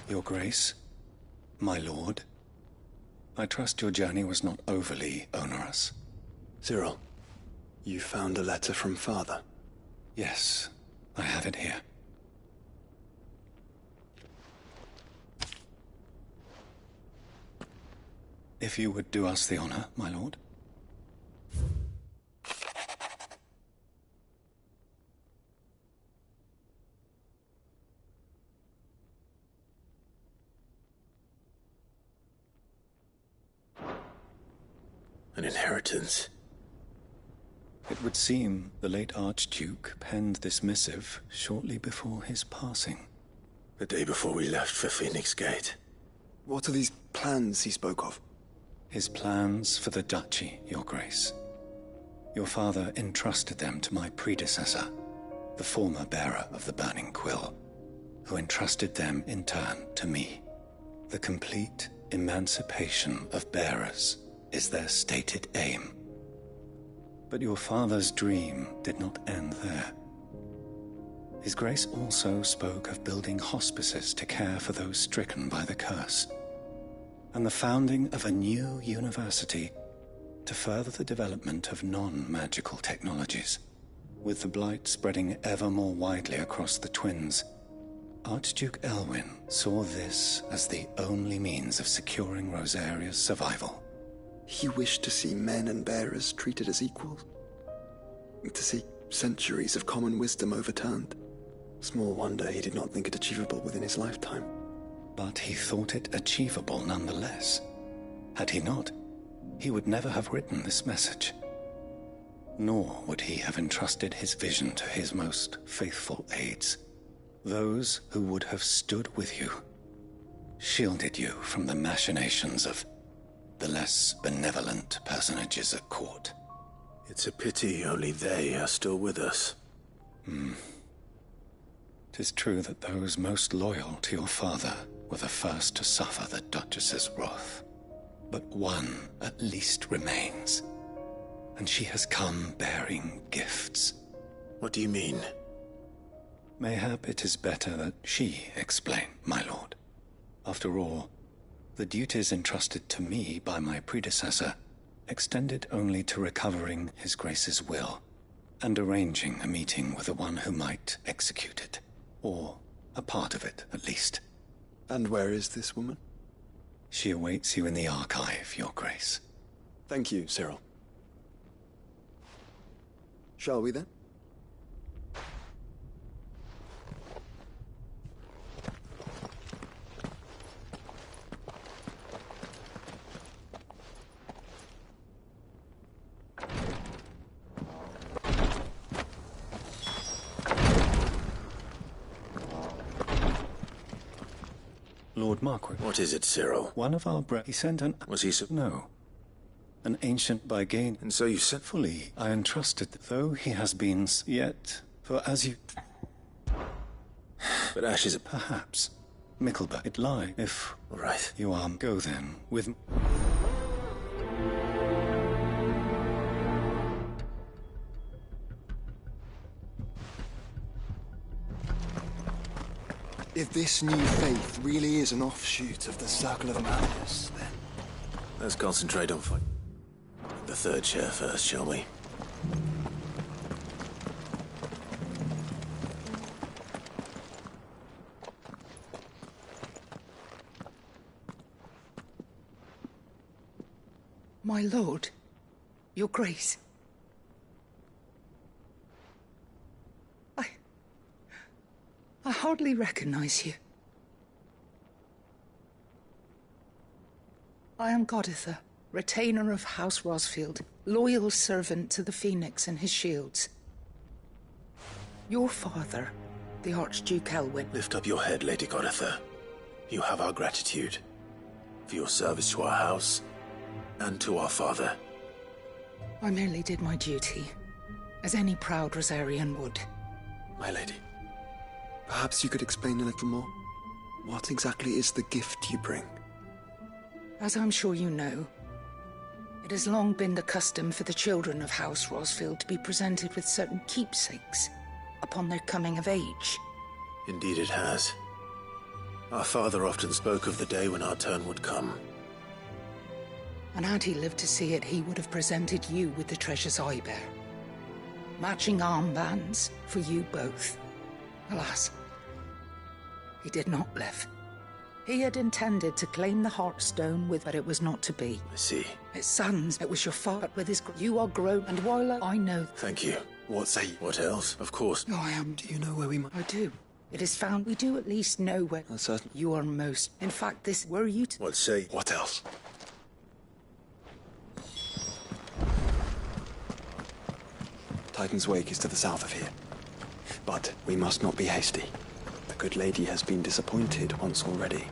Your Grace, my lord, I trust your journey was not overly onerous. Cyril, you found a letter from Father? Yes, I have it here. If you would do us the honor, my lord. An inheritance. It would seem the late Archduke penned this missive shortly before his passing. The day before we left for Phoenix Gate. What are these plans he spoke of? His plans for the duchy, Your Grace. Your father entrusted them to my predecessor, the former bearer of the Burning Quill, who entrusted them in turn to me. The complete emancipation of bearers is their stated aim. But your father's dream did not end there. His Grace also spoke of building hospices to care for those stricken by the curse, and the founding of a new university to further the development of non-magical technologies. With the blight spreading ever more widely across the twins, Archduke Elwyn saw this as the only means of securing Rosaria's survival. He wished to see men and bearers treated as equals. To see centuries of common wisdom overturned. Small wonder he did not think it achievable within his lifetime. But he thought it achievable nonetheless. Had he not, he would never have written this message. Nor would he have entrusted his vision to his most faithful aides. Those who would have stood with you, shielded you from the machinations of the less benevolent personages at court. It's a pity only they are still with us. 'Tis true that those most loyal to your father were the first to suffer the Duchess's wrath. But one at least remains, and she has come bearing gifts. What do you mean? Mayhap it is better that she explain, my lord. After all, the duties entrusted to me by my predecessor extended only to recovering His Grace's will and arranging a meeting with the one who might execute it, or a part of it at least. And where is this woman? She awaits you in the archive, Your Grace. Thank you, Cyril. Shall we then? Lord Marquis. What is it, Cyril? One of our he sent an... Was he so... No. An ancient by gain. And so you sent... Fully, I entrusted, though he has been yet, for as you... But Ashes... Perhaps. Mickleburg, it lie, if... Right. You are... Go then, with... If this new faith really is an offshoot of the Circle of Madness, then... Let's concentrate on fight. The third chair first, shall we? My lord, your grace. I hardly recognize you. I am Goditha, retainer of House Rosfield, loyal servant to the Phoenix and his shields. Your father, the Archduke Elwyn... Lift up your head, Lady Goditha. You have our gratitude for your service to our house and to our father. I merely did my duty, as any proud Rosarian would. My lady, perhaps you could explain a little more? What exactly is the gift you bring? As I'm sure you know, it has long been the custom for the children of House Rosfield to be presented with certain keepsakes upon their coming of age. Indeed it has. Our father often spoke of the day when our turn would come. And had he lived to see it, he would have presented you with the treasures I bear. Matching armbands for you both. Alas, he did not live. He had intended to claim the Heartstone but it was not to be. I see. His sons, it was your father, with his... You are grown, and while I know... Thank you. What else? Of course. Oh, I am... Do you know where we might... I do. It is found. We do at least know where... That's certain. You are most... In fact, this... Were you to... What else? Titan's Wake is to the south of here. But we must not be hasty. The good lady has been disappointed once already.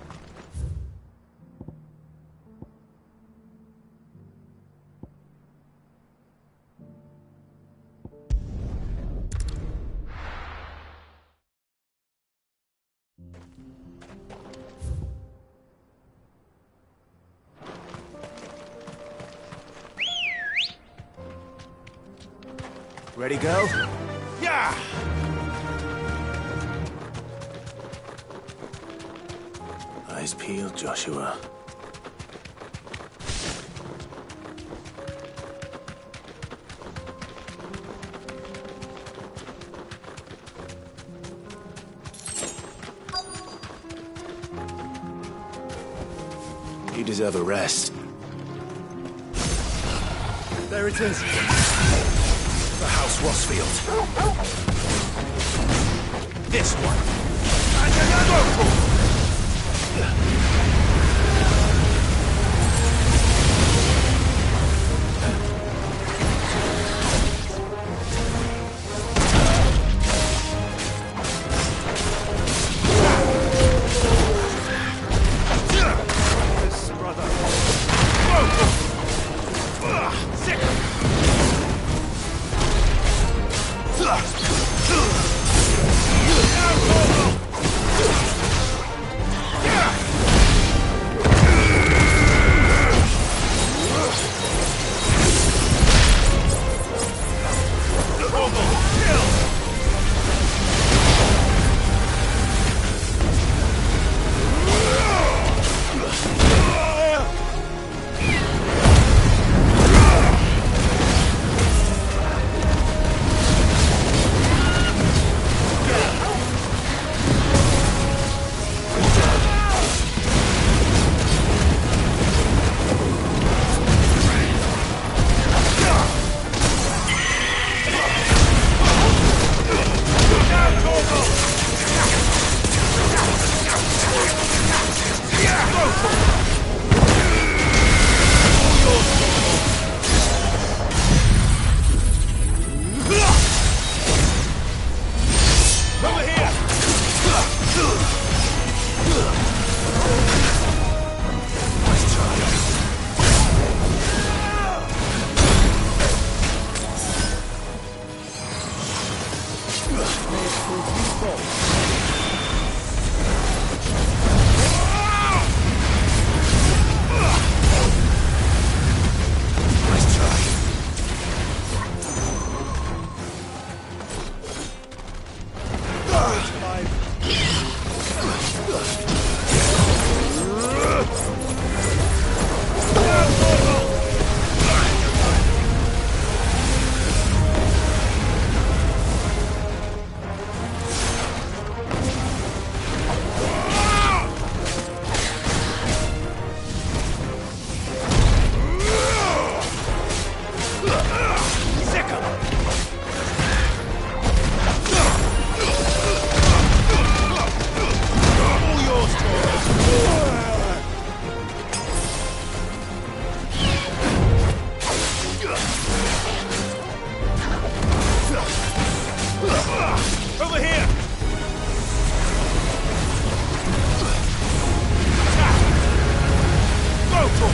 Ready, go? Yeah! Eyes peeled, Joshua. You deserve a rest. There it is. The House Rosfield. This one. This brother. Sick. may it prove useful. Nice try. Over here! Go for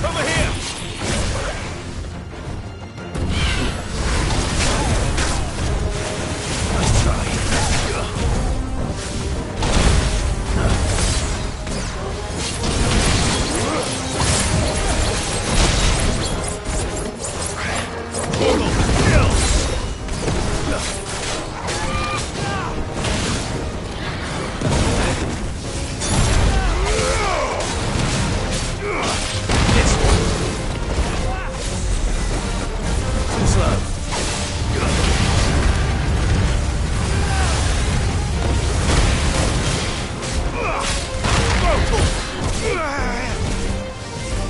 over here! Nice try. Too slow.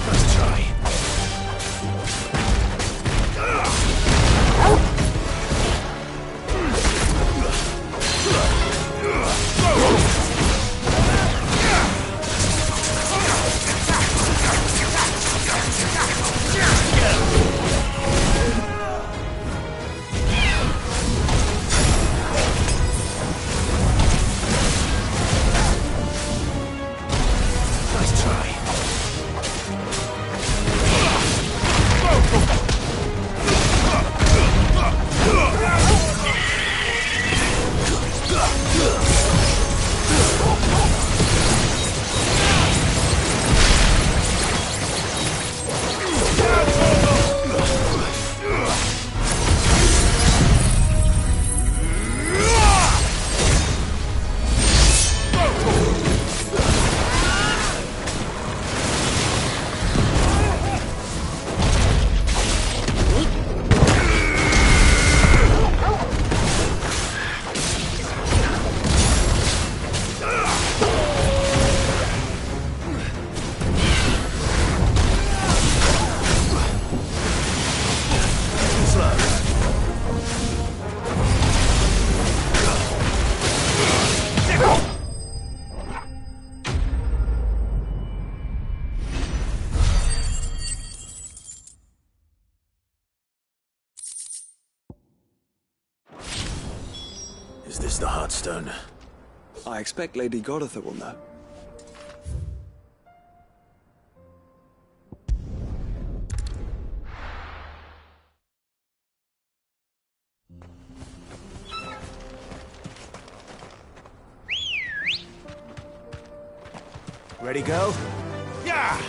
Nice try. Nice try. Is this the Heartstone? I expect Lady Goditha will know. Ready, go? Yeah!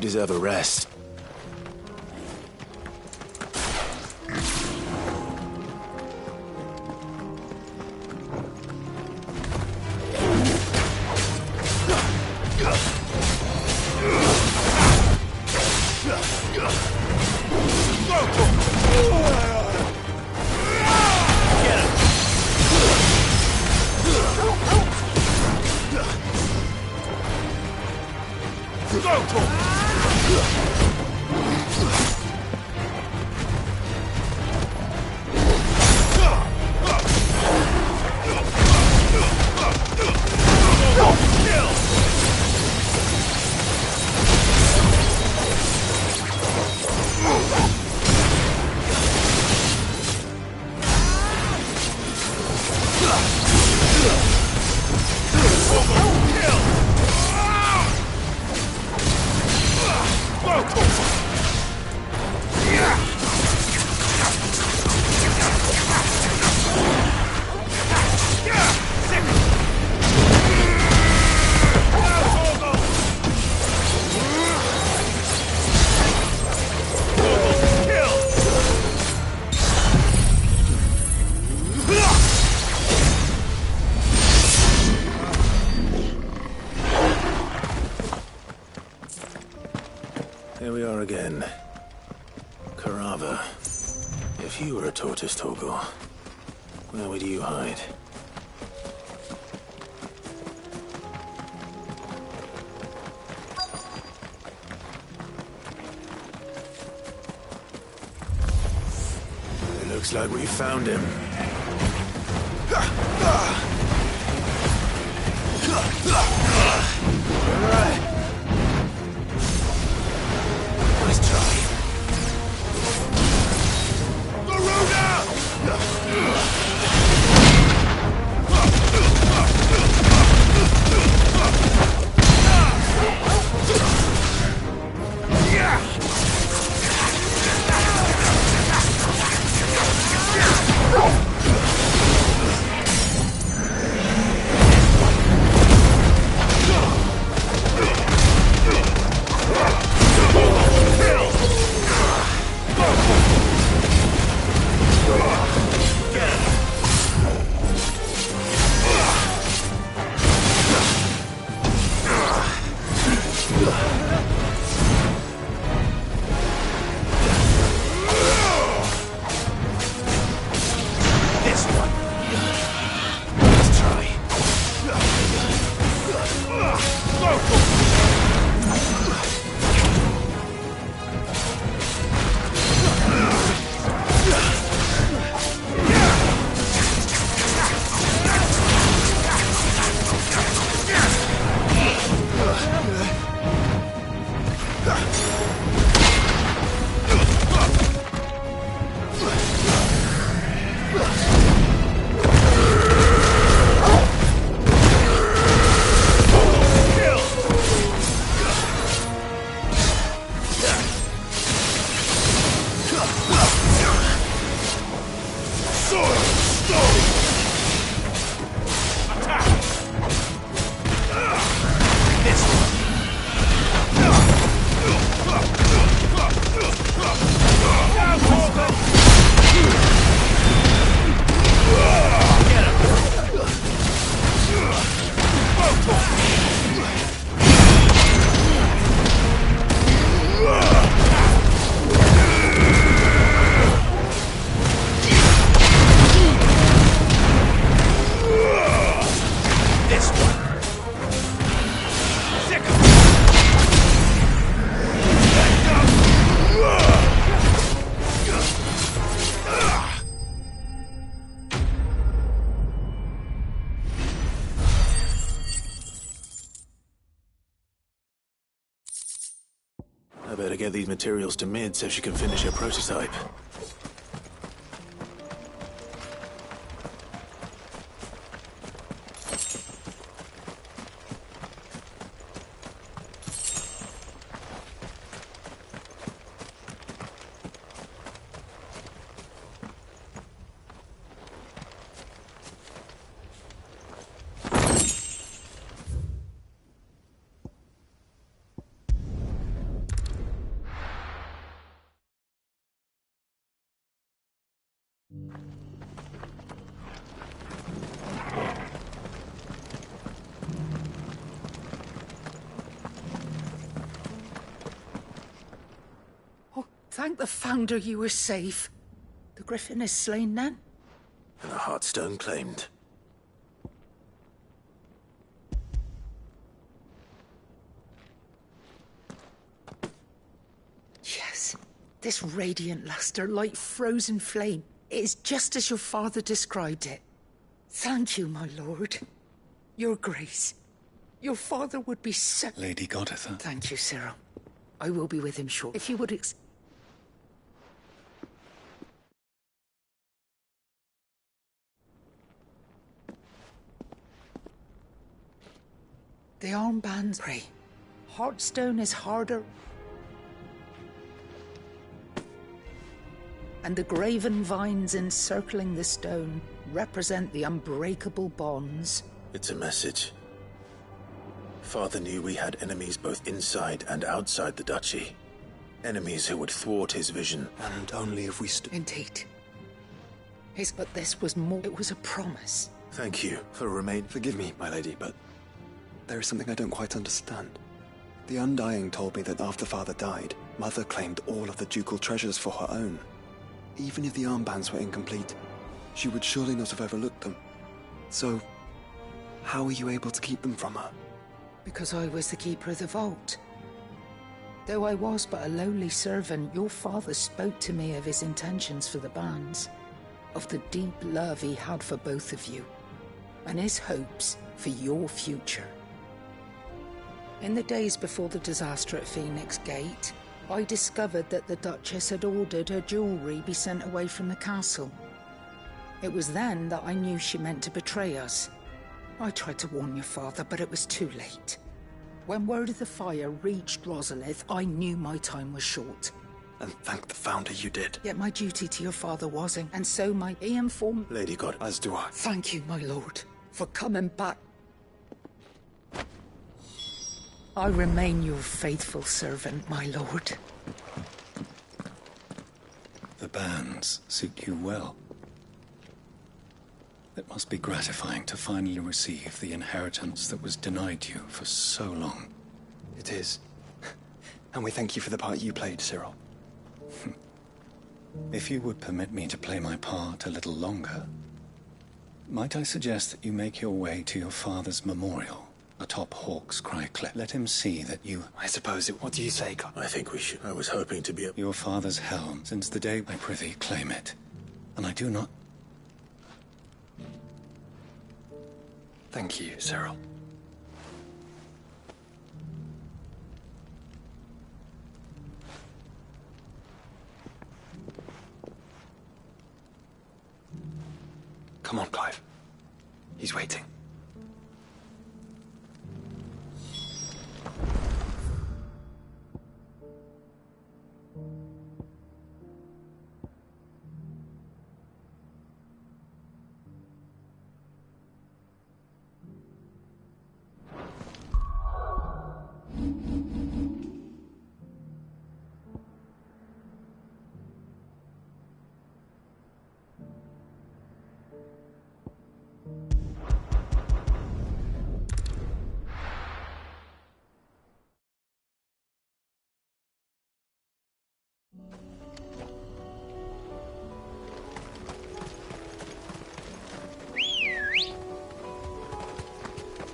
deserve a rest. Here we are again. Carava. If you were a tortoise, Torgor, where would you hide? It looks like we found him. All right. Let's try. I better get these materials to Mid so she can finish her prototype. Thank the Founder you were safe. The Griffin is slain then? And the Heartstone claimed. Yes. This radiant luster, like frozen flame, it is just as your father described it. Thank you, my lord. Your Grace. Your father would be so... Lady Goditha. Thank you, Cyril. I will be with him shortly. If you would The armbands pray. Heartstone is harder. And the graven vines encircling the stone represent the unbreakable bonds. It's a message. Father knew we had enemies both inside and outside the duchy. Enemies who would thwart his vision. And only if we Indeed. But this was more... It was a promise. Thank you for remaining. Forgive me, my lady, but there is something I don't quite understand. The Undying told me that after Father died, Mother claimed all of the ducal treasures for her own. Even if the armbands were incomplete, she would surely not have overlooked them. So, how were you able to keep them from her? Because I was the keeper of the vault. Though I was but a lowly servant, your father spoke to me of his intentions for the bands, of the deep love he had for both of you, and his hopes for your future. In the days before the disaster at Phoenix Gate, I discovered that the Duchess had ordered her jewelry be sent away from the castle. It was then that I knew she meant to betray us. I tried to warn your father, but it was too late. When word of the fire reached Rosalith, I knew my time was short. And thank the Founder you did. Yet my duty to your father wasn't, and so he informed... Lady God, as do I. Thank you, my lord, for coming back. I remain your faithful servant, my lord. The bands suit you well. It must be gratifying to finally receive the inheritance that was denied you for so long. It is. And we thank you for the part you played, Cyril. If you would permit me to play my part a little longer, might I suggest that you make your way to your father's memorial atop Hawk's Cry Cliff? Let him see that you... I suppose it... What do you say, God? I think we should. I was hoping to be... Your father's helm, since the day I prithee claim it. And I do not... Thank you, Cyril. Come on, Clive. He's waiting.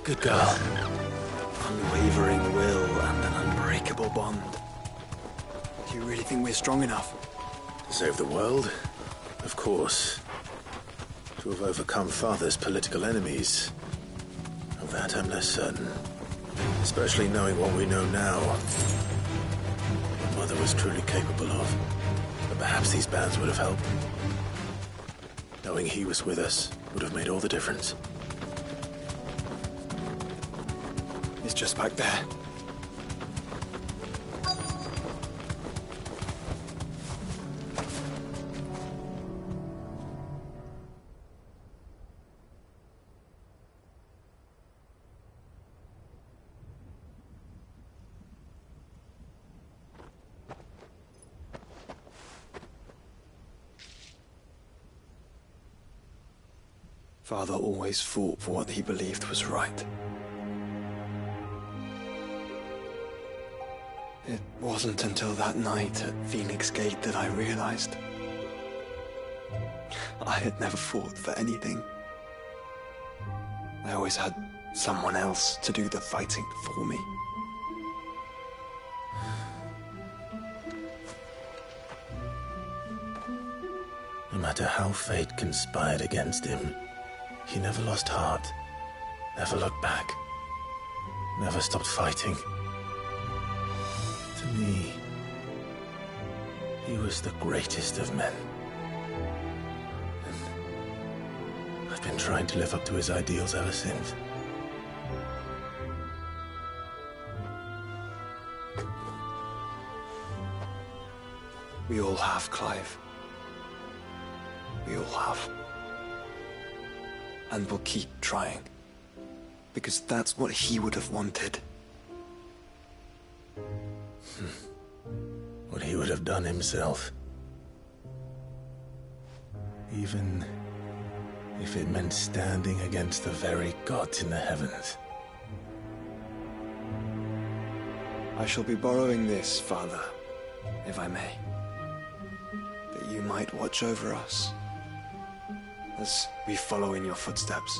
Good girl. Unwavering will and an unbreakable bond. Do you really think we're strong enough? To save the world? Of course. To have overcome Father's political enemies? Of that I'm less certain. Especially knowing what we know now. What Mother was truly capable of. But perhaps these bands would have helped. Knowing he was with us would have made all the difference. It's just back there. Father always fought for what he believed was right. It wasn't until that night at Phoenix Gate that I realized I had never fought for anything. I always had someone else to do the fighting for me. No matter how fate conspired against him, he never lost heart, never looked back, never stopped fighting. To me, he was the greatest of men. And I've been trying to live up to his ideals ever since. We all have, Clive. We all have. And we'll keep trying. Because that's what he would have wanted. What he would have done himself. Even if it meant standing against the very gods in the heavens. I shall be borrowing this, Father, if I may. That you might watch over us as we follow in your footsteps.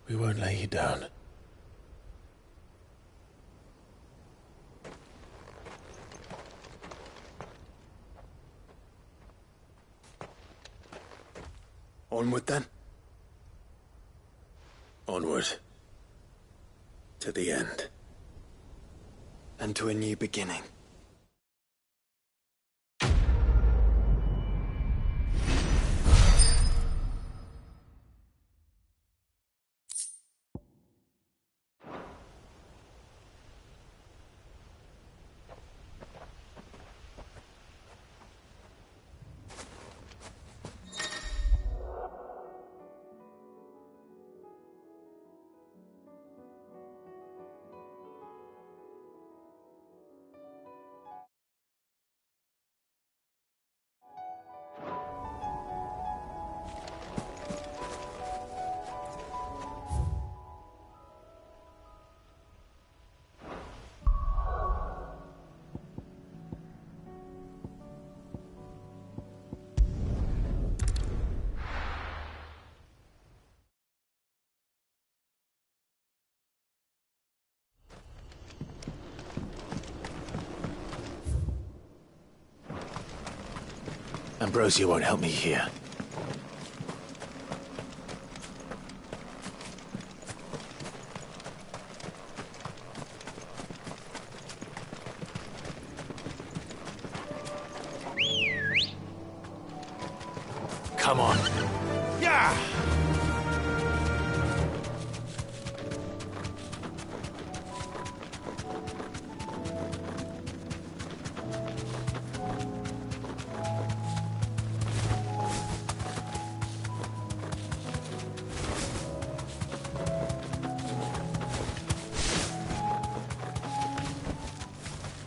We won't lay you down. Onward, then. Onward. To the end. And to a new beginning. Ambrosia won't help me here. Come on. Yeah!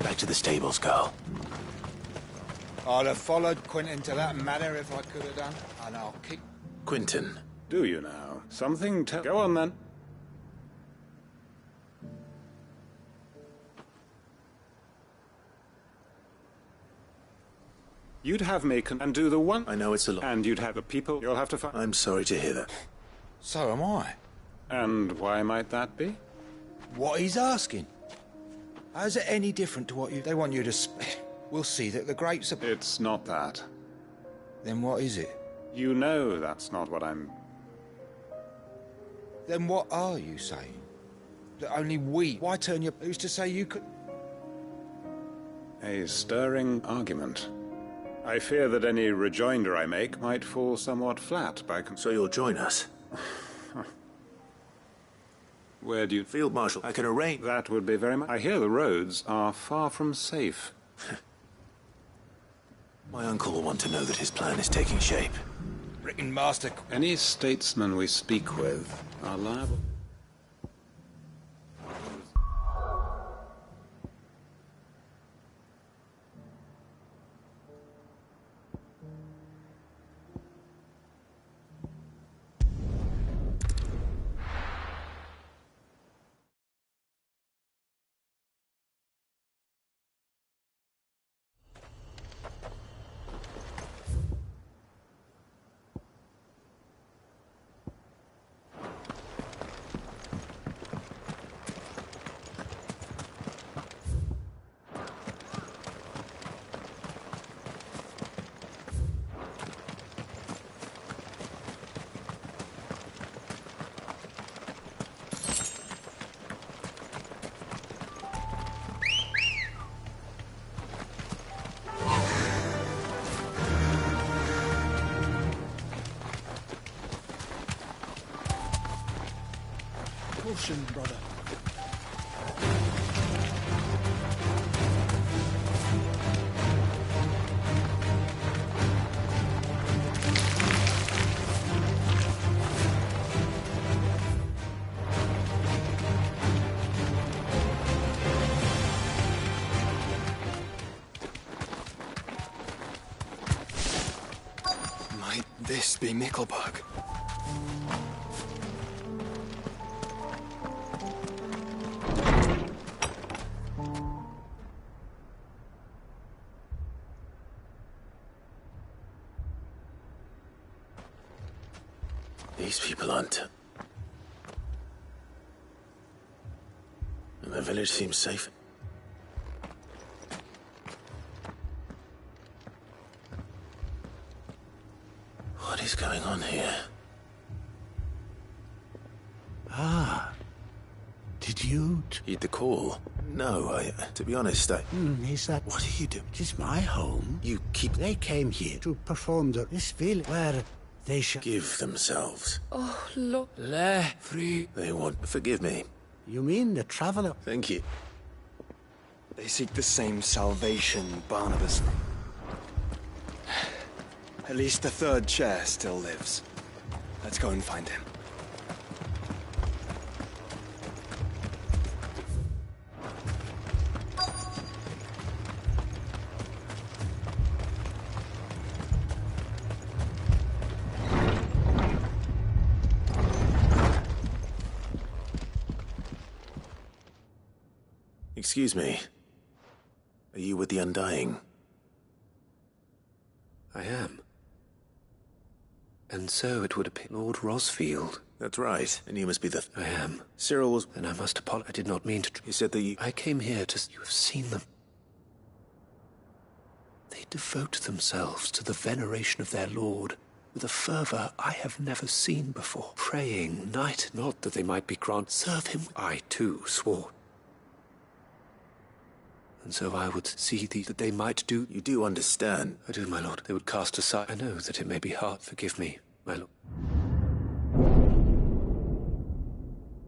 Back to the stables, girl. I'd have followed Quentin to that manor if I could have done, and I'll keep... Quentin. Do you now? Something to... Go on, then. You'd have me and do the one... I know it's a lot. And you'd have the people you'll have to find... I'm sorry to hear that. So am I. And why might that be? What he's asking. How's it any different to what you... They want you to... We'll see that the grapes are... It's not that. Then what is it? You know that's not what I'm... Then what are you saying? That only we... Why turn your... Who's to say you could... A stirring argument. I fear that any rejoinder I make might fall somewhat flat by... So you'll join us? Where do you... Field Marshal, I can arrange... That would be very much... I hear the roads are far from safe. My uncle will want to know that his plan is taking shape. Written master... Any statesmen we speak with are liable... Caution, brother. Might this be Mickelberg? These people aren't... And the village seems safe. What is going on here? Ah. Did you... Heed the call? No, to be honest, is that... What are you doing? It is my home. You keep... They came here to perform this village where they shall... Give themselves. Oh, look. Free. They want... Forgive me. You mean the traveler? Thank you. They seek the same salvation, Barnabas. At least the third chair still lives. Let's go and find him. Excuse me. Are you with the Undying? I am. And so it would appear Lord Rosfield. That's right, and you must be the... I am. Cyril was... And I must apologize. I did not mean to... You said that you... I came here to... You have seen them. They devote themselves to the veneration of their lord with a fervor I have never seen before. Praying night, not that they might be granted. Serve him. I, too, swore. And so I would see that they might do... You do understand? I do, my lord. They would cast aside... I know that it may be hard. Forgive me, my lord.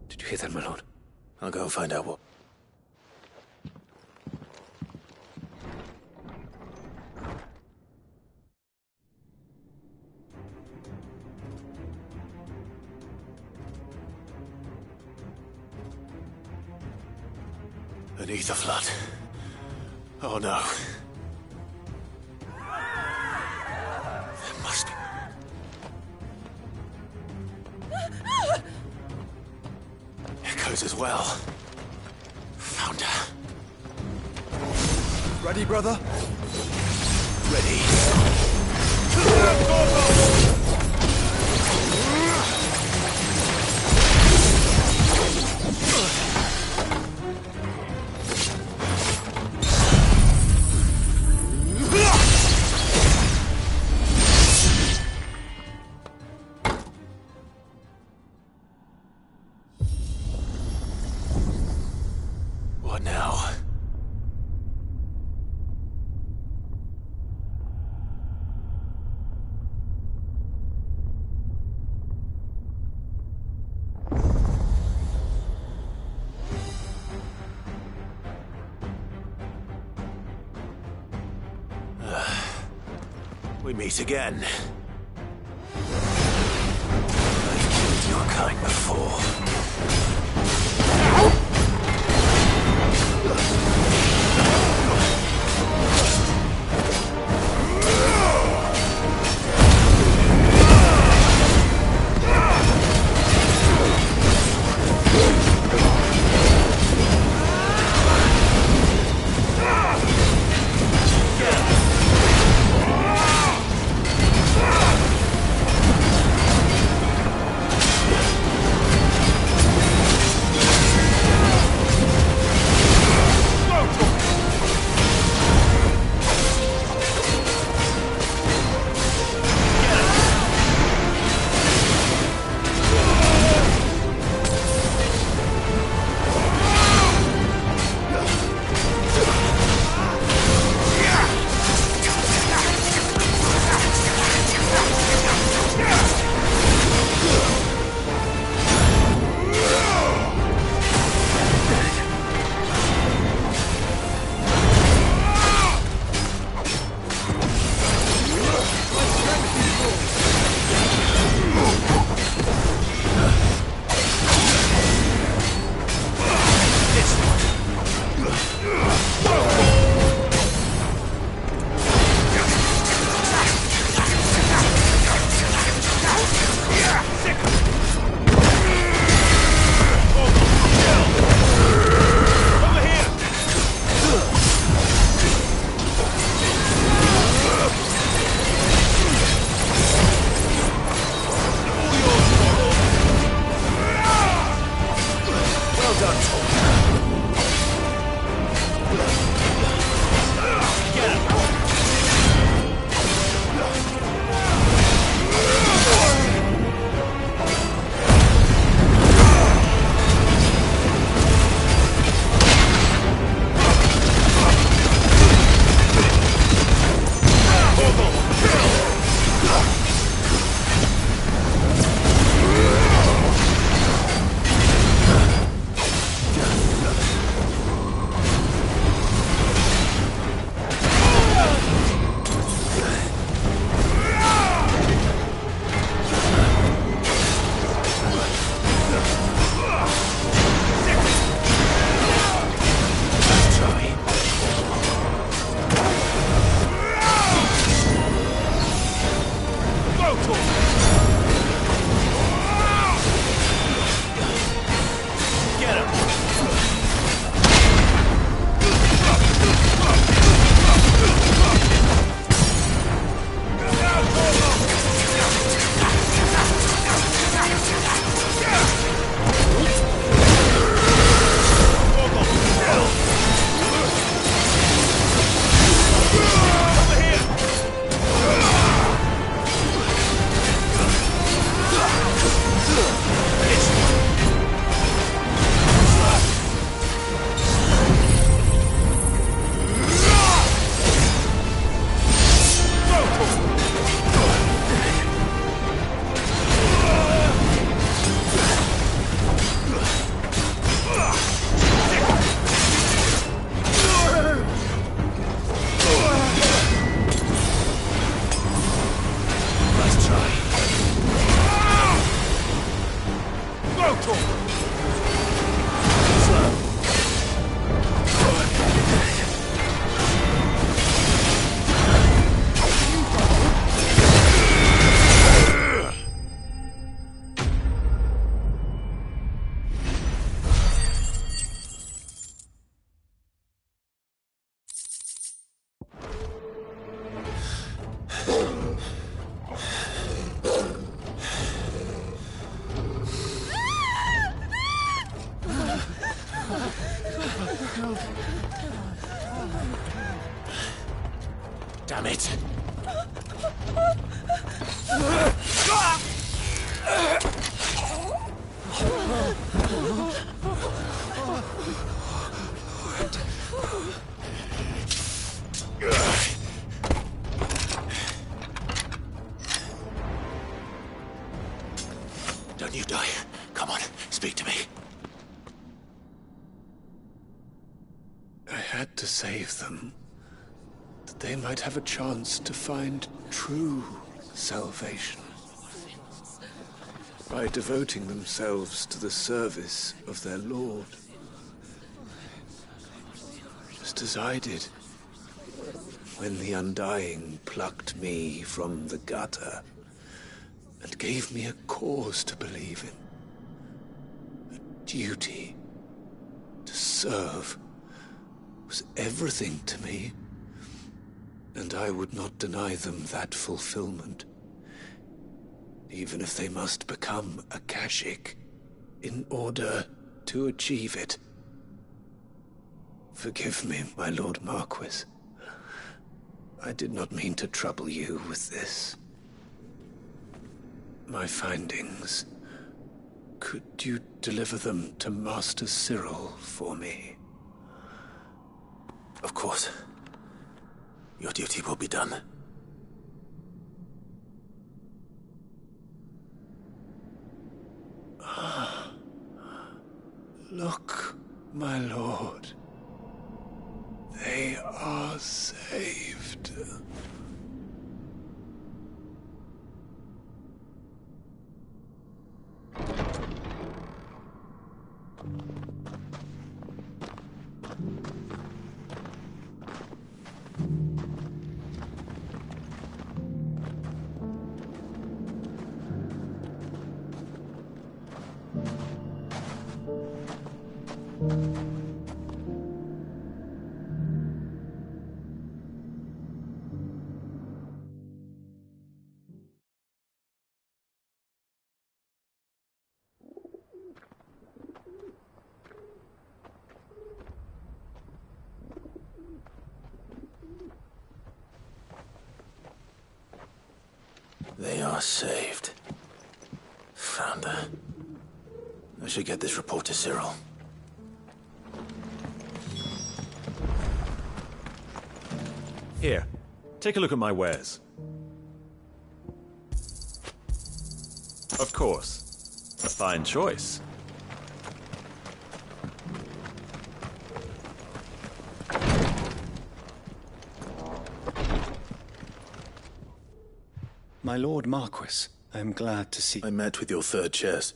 Did you hear that, my lord? I'll go and find out what... An ether flood. Oh no. There must be... Echoes as well. Found her. Ready, brother? Ready. What now? We meet again. I've killed your kind before. Damn it! Don't you die. Come on, speak to me. I had to save them. that they might have a chance to find true salvation by devoting themselves to the service of their Lord. Just as I did when the Undying plucked me from the gutter and gave me a cause to believe in. A duty to serve was everything to me, and I would not deny them that fulfillment, even if they must become Akashic in order to achieve it. Forgive me, my Lord Marquis. I did not mean to trouble you with this. My findings. Could you deliver them to Master Cyril for me? Of course. Your duty will be done. Look, my lord. They are saved. They are saved. Founder. I should get this report to Cyril. Here, take a look at my wares. Of course. A fine choice. My Lord Marquis, I am glad to see... I met with your third chest.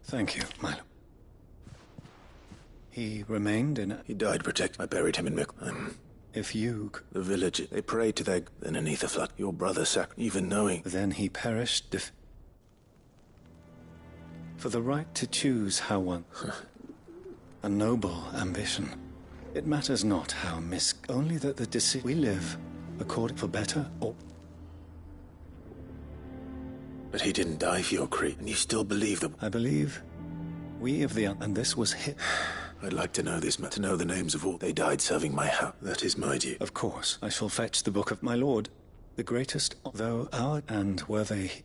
Thank you, my lord. He remained in... He died protected. I buried him in If you... The village, they prayed to their... Then an ether flood. Your brother even knowing... Then he perished for the right to choose how one... A noble ambition. It matters not how only that the we live according for better or... But he didn't die for your creed, and you still believe them. I believe we of the... And this was hit. I'd like to know this, to know the names of all. They died serving my house. That is my duty. Of course. I shall fetch the book of my lord. The greatest, though our... And were they...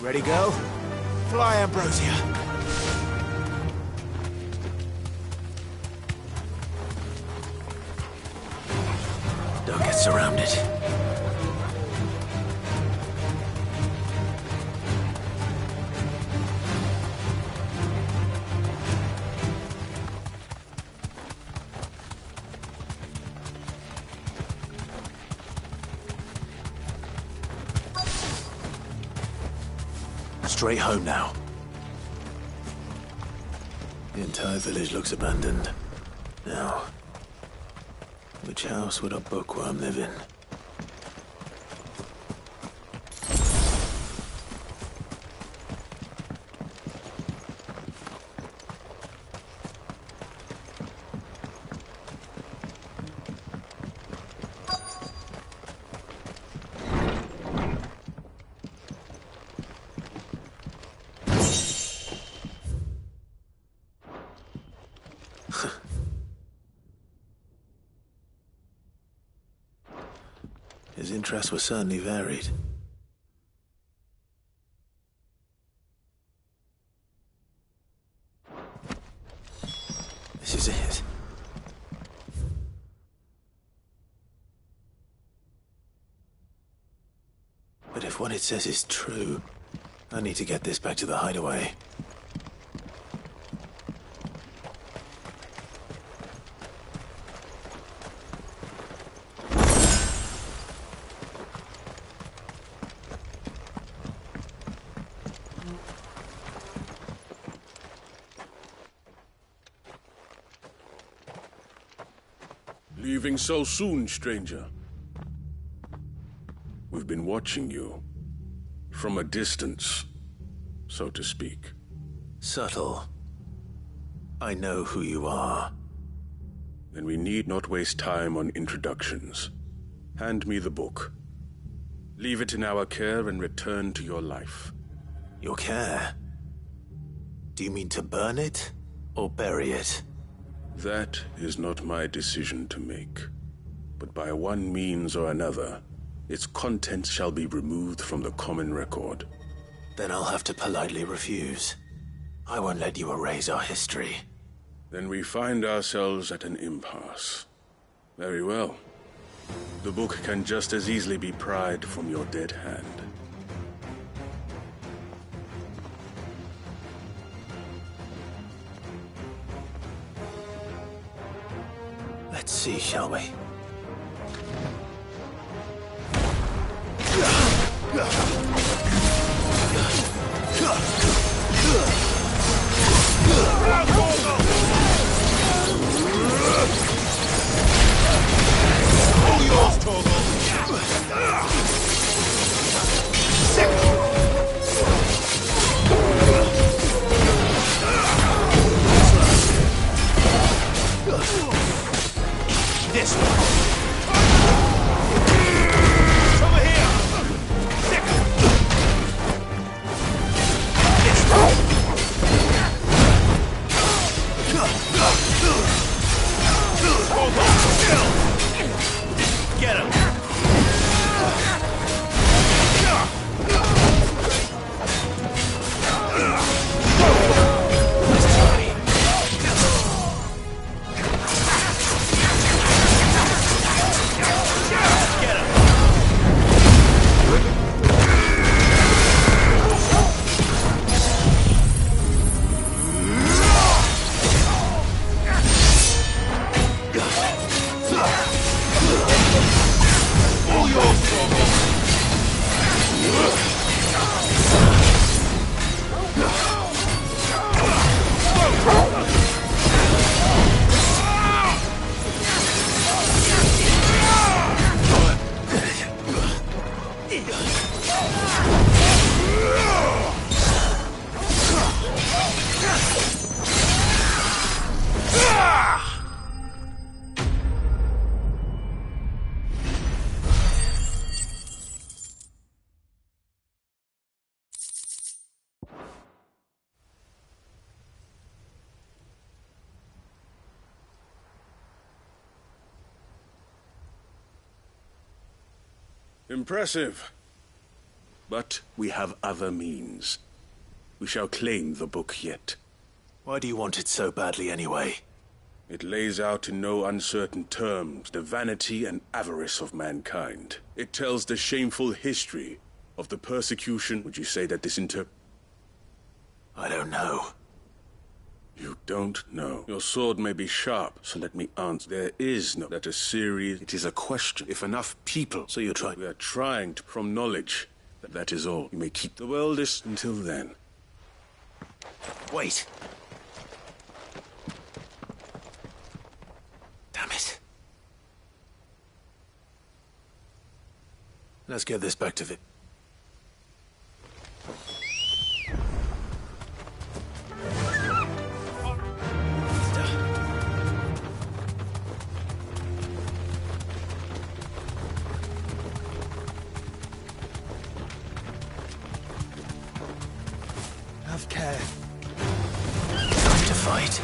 Ready, go? Fly, Ambrosia. Don't get surrounded. Straight home now. The entire village looks abandoned. Now, which house would a bookworm live in? His interests were certainly varied. This is it. But if what it says is true, I need to get this back to the hideaway. Leaving so soon, stranger? We've been watching you. From a distance, so to speak. Subtle. I know who you are. Then we need not waste time on introductions. Hand me the book. Leave it in our care and return to your life. Your care? Do you mean to burn it or bury it? That is not my decision to make. But by one means or another, its contents shall be removed from the common record. Then I'll have to politely refuse. I won't let you erase our history. Then we find ourselves at an impasse. Very well. The book can just as easily be pried from your dead hand. Let's see, shall we? All yours, Torgal! This one. Over here. This one. Get him. Impressive. But we have other means. We shall claim the book yet. Why do you want it so badly anyway? It lays out in no uncertain terms the vanity and avarice of mankind. It tells the shameful history of the persecution. Would you say that this I don't know. You don't know. Your sword may be sharp, so let me answer. There is no that a series. It is a question. If enough people. So you're trying. We are trying to, from knowledge. That is all. You may keep the world is until then. Wait. Damn it. Let's get this back to Vic. Have care. Time to fight.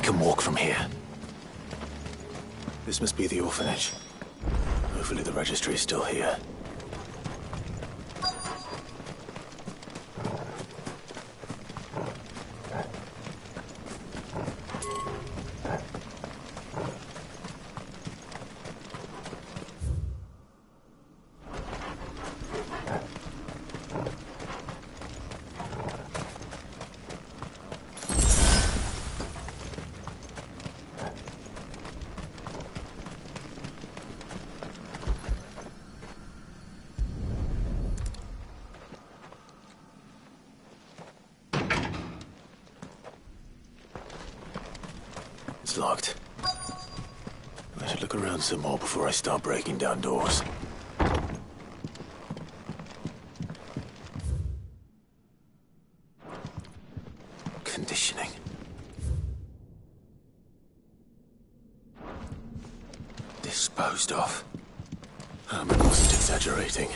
can walk from here. This must be the orphanage. Hopefully the registry is still here. It's locked. I should look around some more before I start breaking down doors. Conditioning. Disposed of. Herman wasn't exaggerating.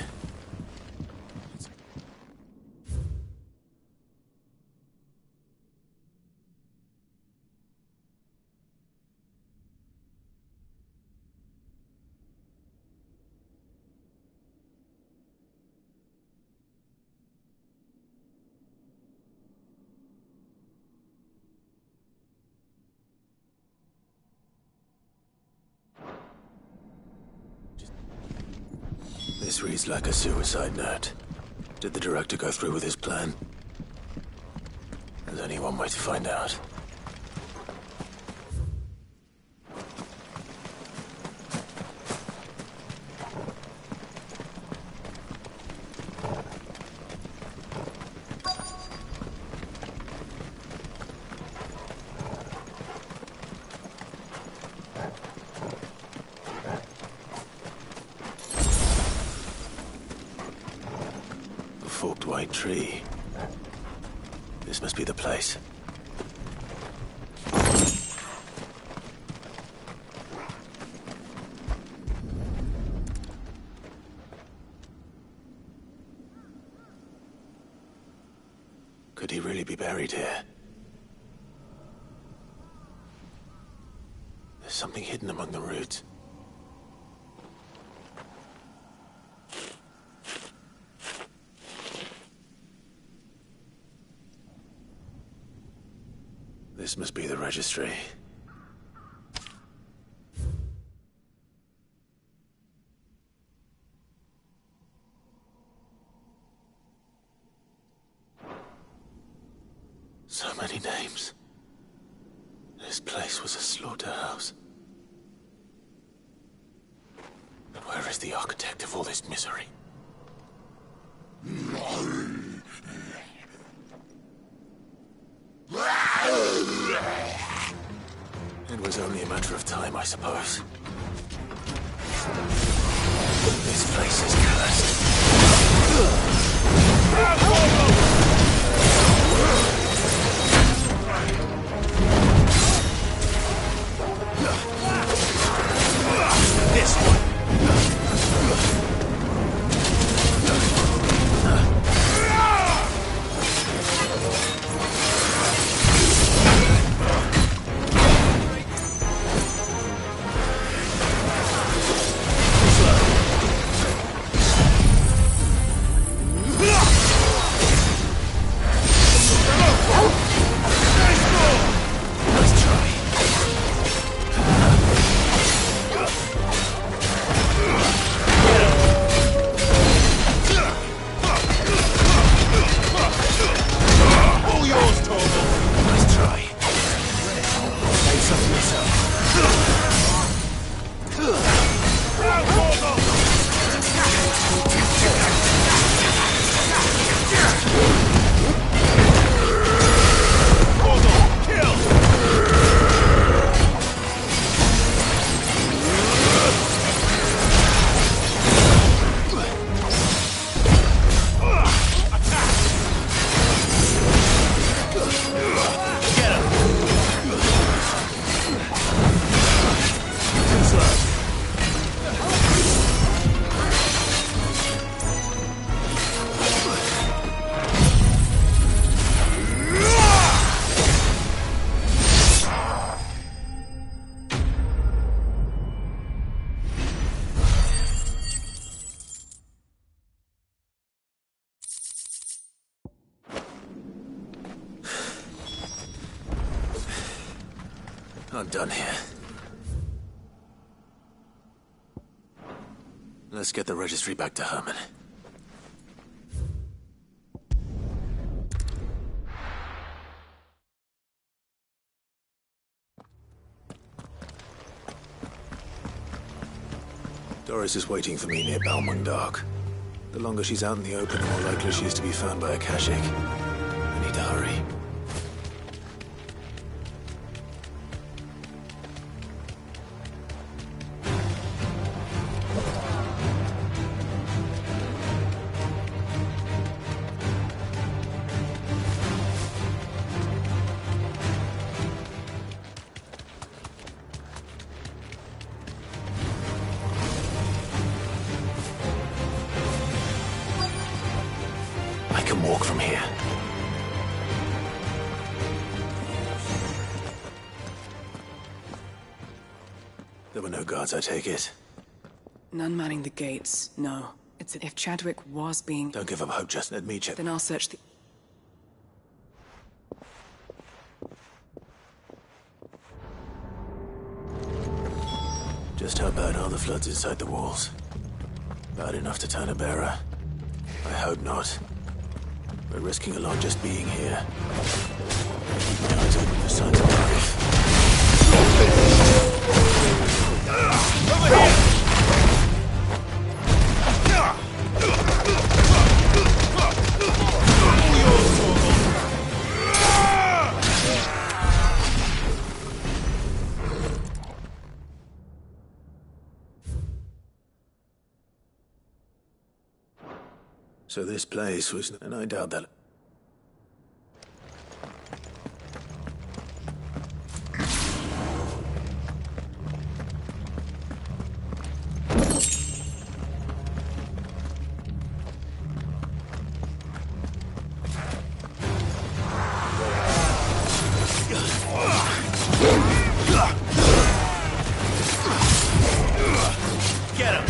This reads like a suicide note. Did the director go through with his plan? There's only one way to find out. Forked white tree. This must be the place. Could he really be buried here? There's something hidden among the roots. This must be the registry. So many names. This place was a slaughterhouse. But where is the architect of all this misery? It was only a matter of time, I suppose. This place is cursed. This one. I'm done here. Let's get the registry back to Herman. Doris is waiting for me near Balmung. The longer she's out in the open, the more likely she is to be found by Akashic. I need to hurry. I can walk from here. There were no guards, I take it. None manning the gates, no. If Chadwick was being... Don't give up hope, just let me check. Then I'll search the... Just how bad are the floods inside the walls? Bad enough to turn a bearer? I hope not. We're risking a lot just being here. Keep my eyes open for signs of life. Over here! So this place was... and I doubt that... Get him!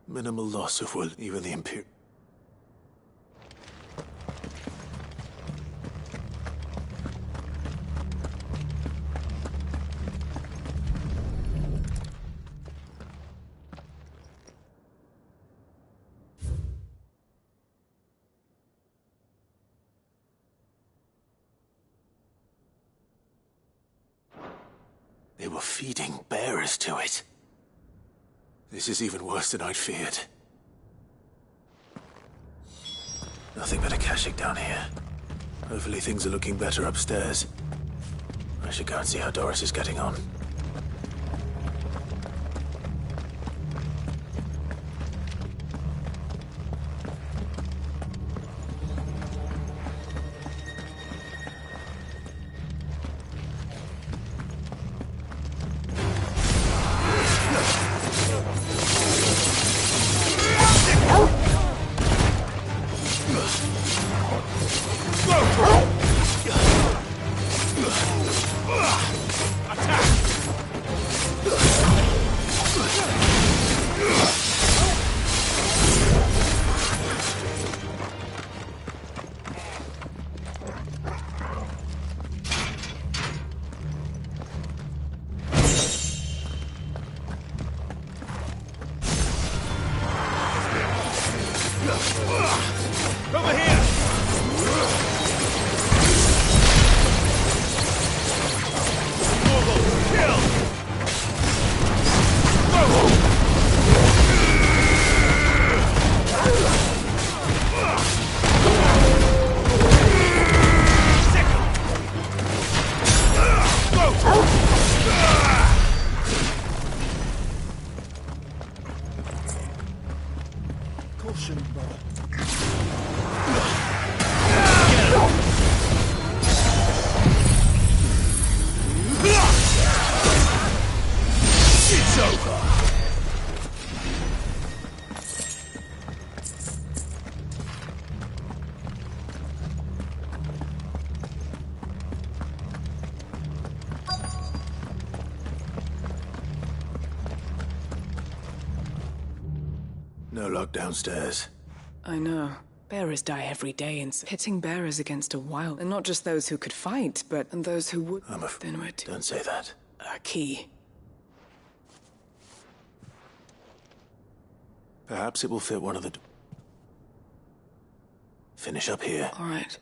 Minimal loss of will, even the Imperial... They were feeding bearers to it. This is even worse than I'd feared. Nothing but Akashic down here. Hopefully things are looking better upstairs. I should go and see how Doris is getting on. Attack! No luck downstairs. I know. Bearers die every day, and pitting bearers against a wild... And not just those who could fight, but and those who would... Then we're Don't say that. A key. Perhaps it will fit one of the... Finish up here. All right.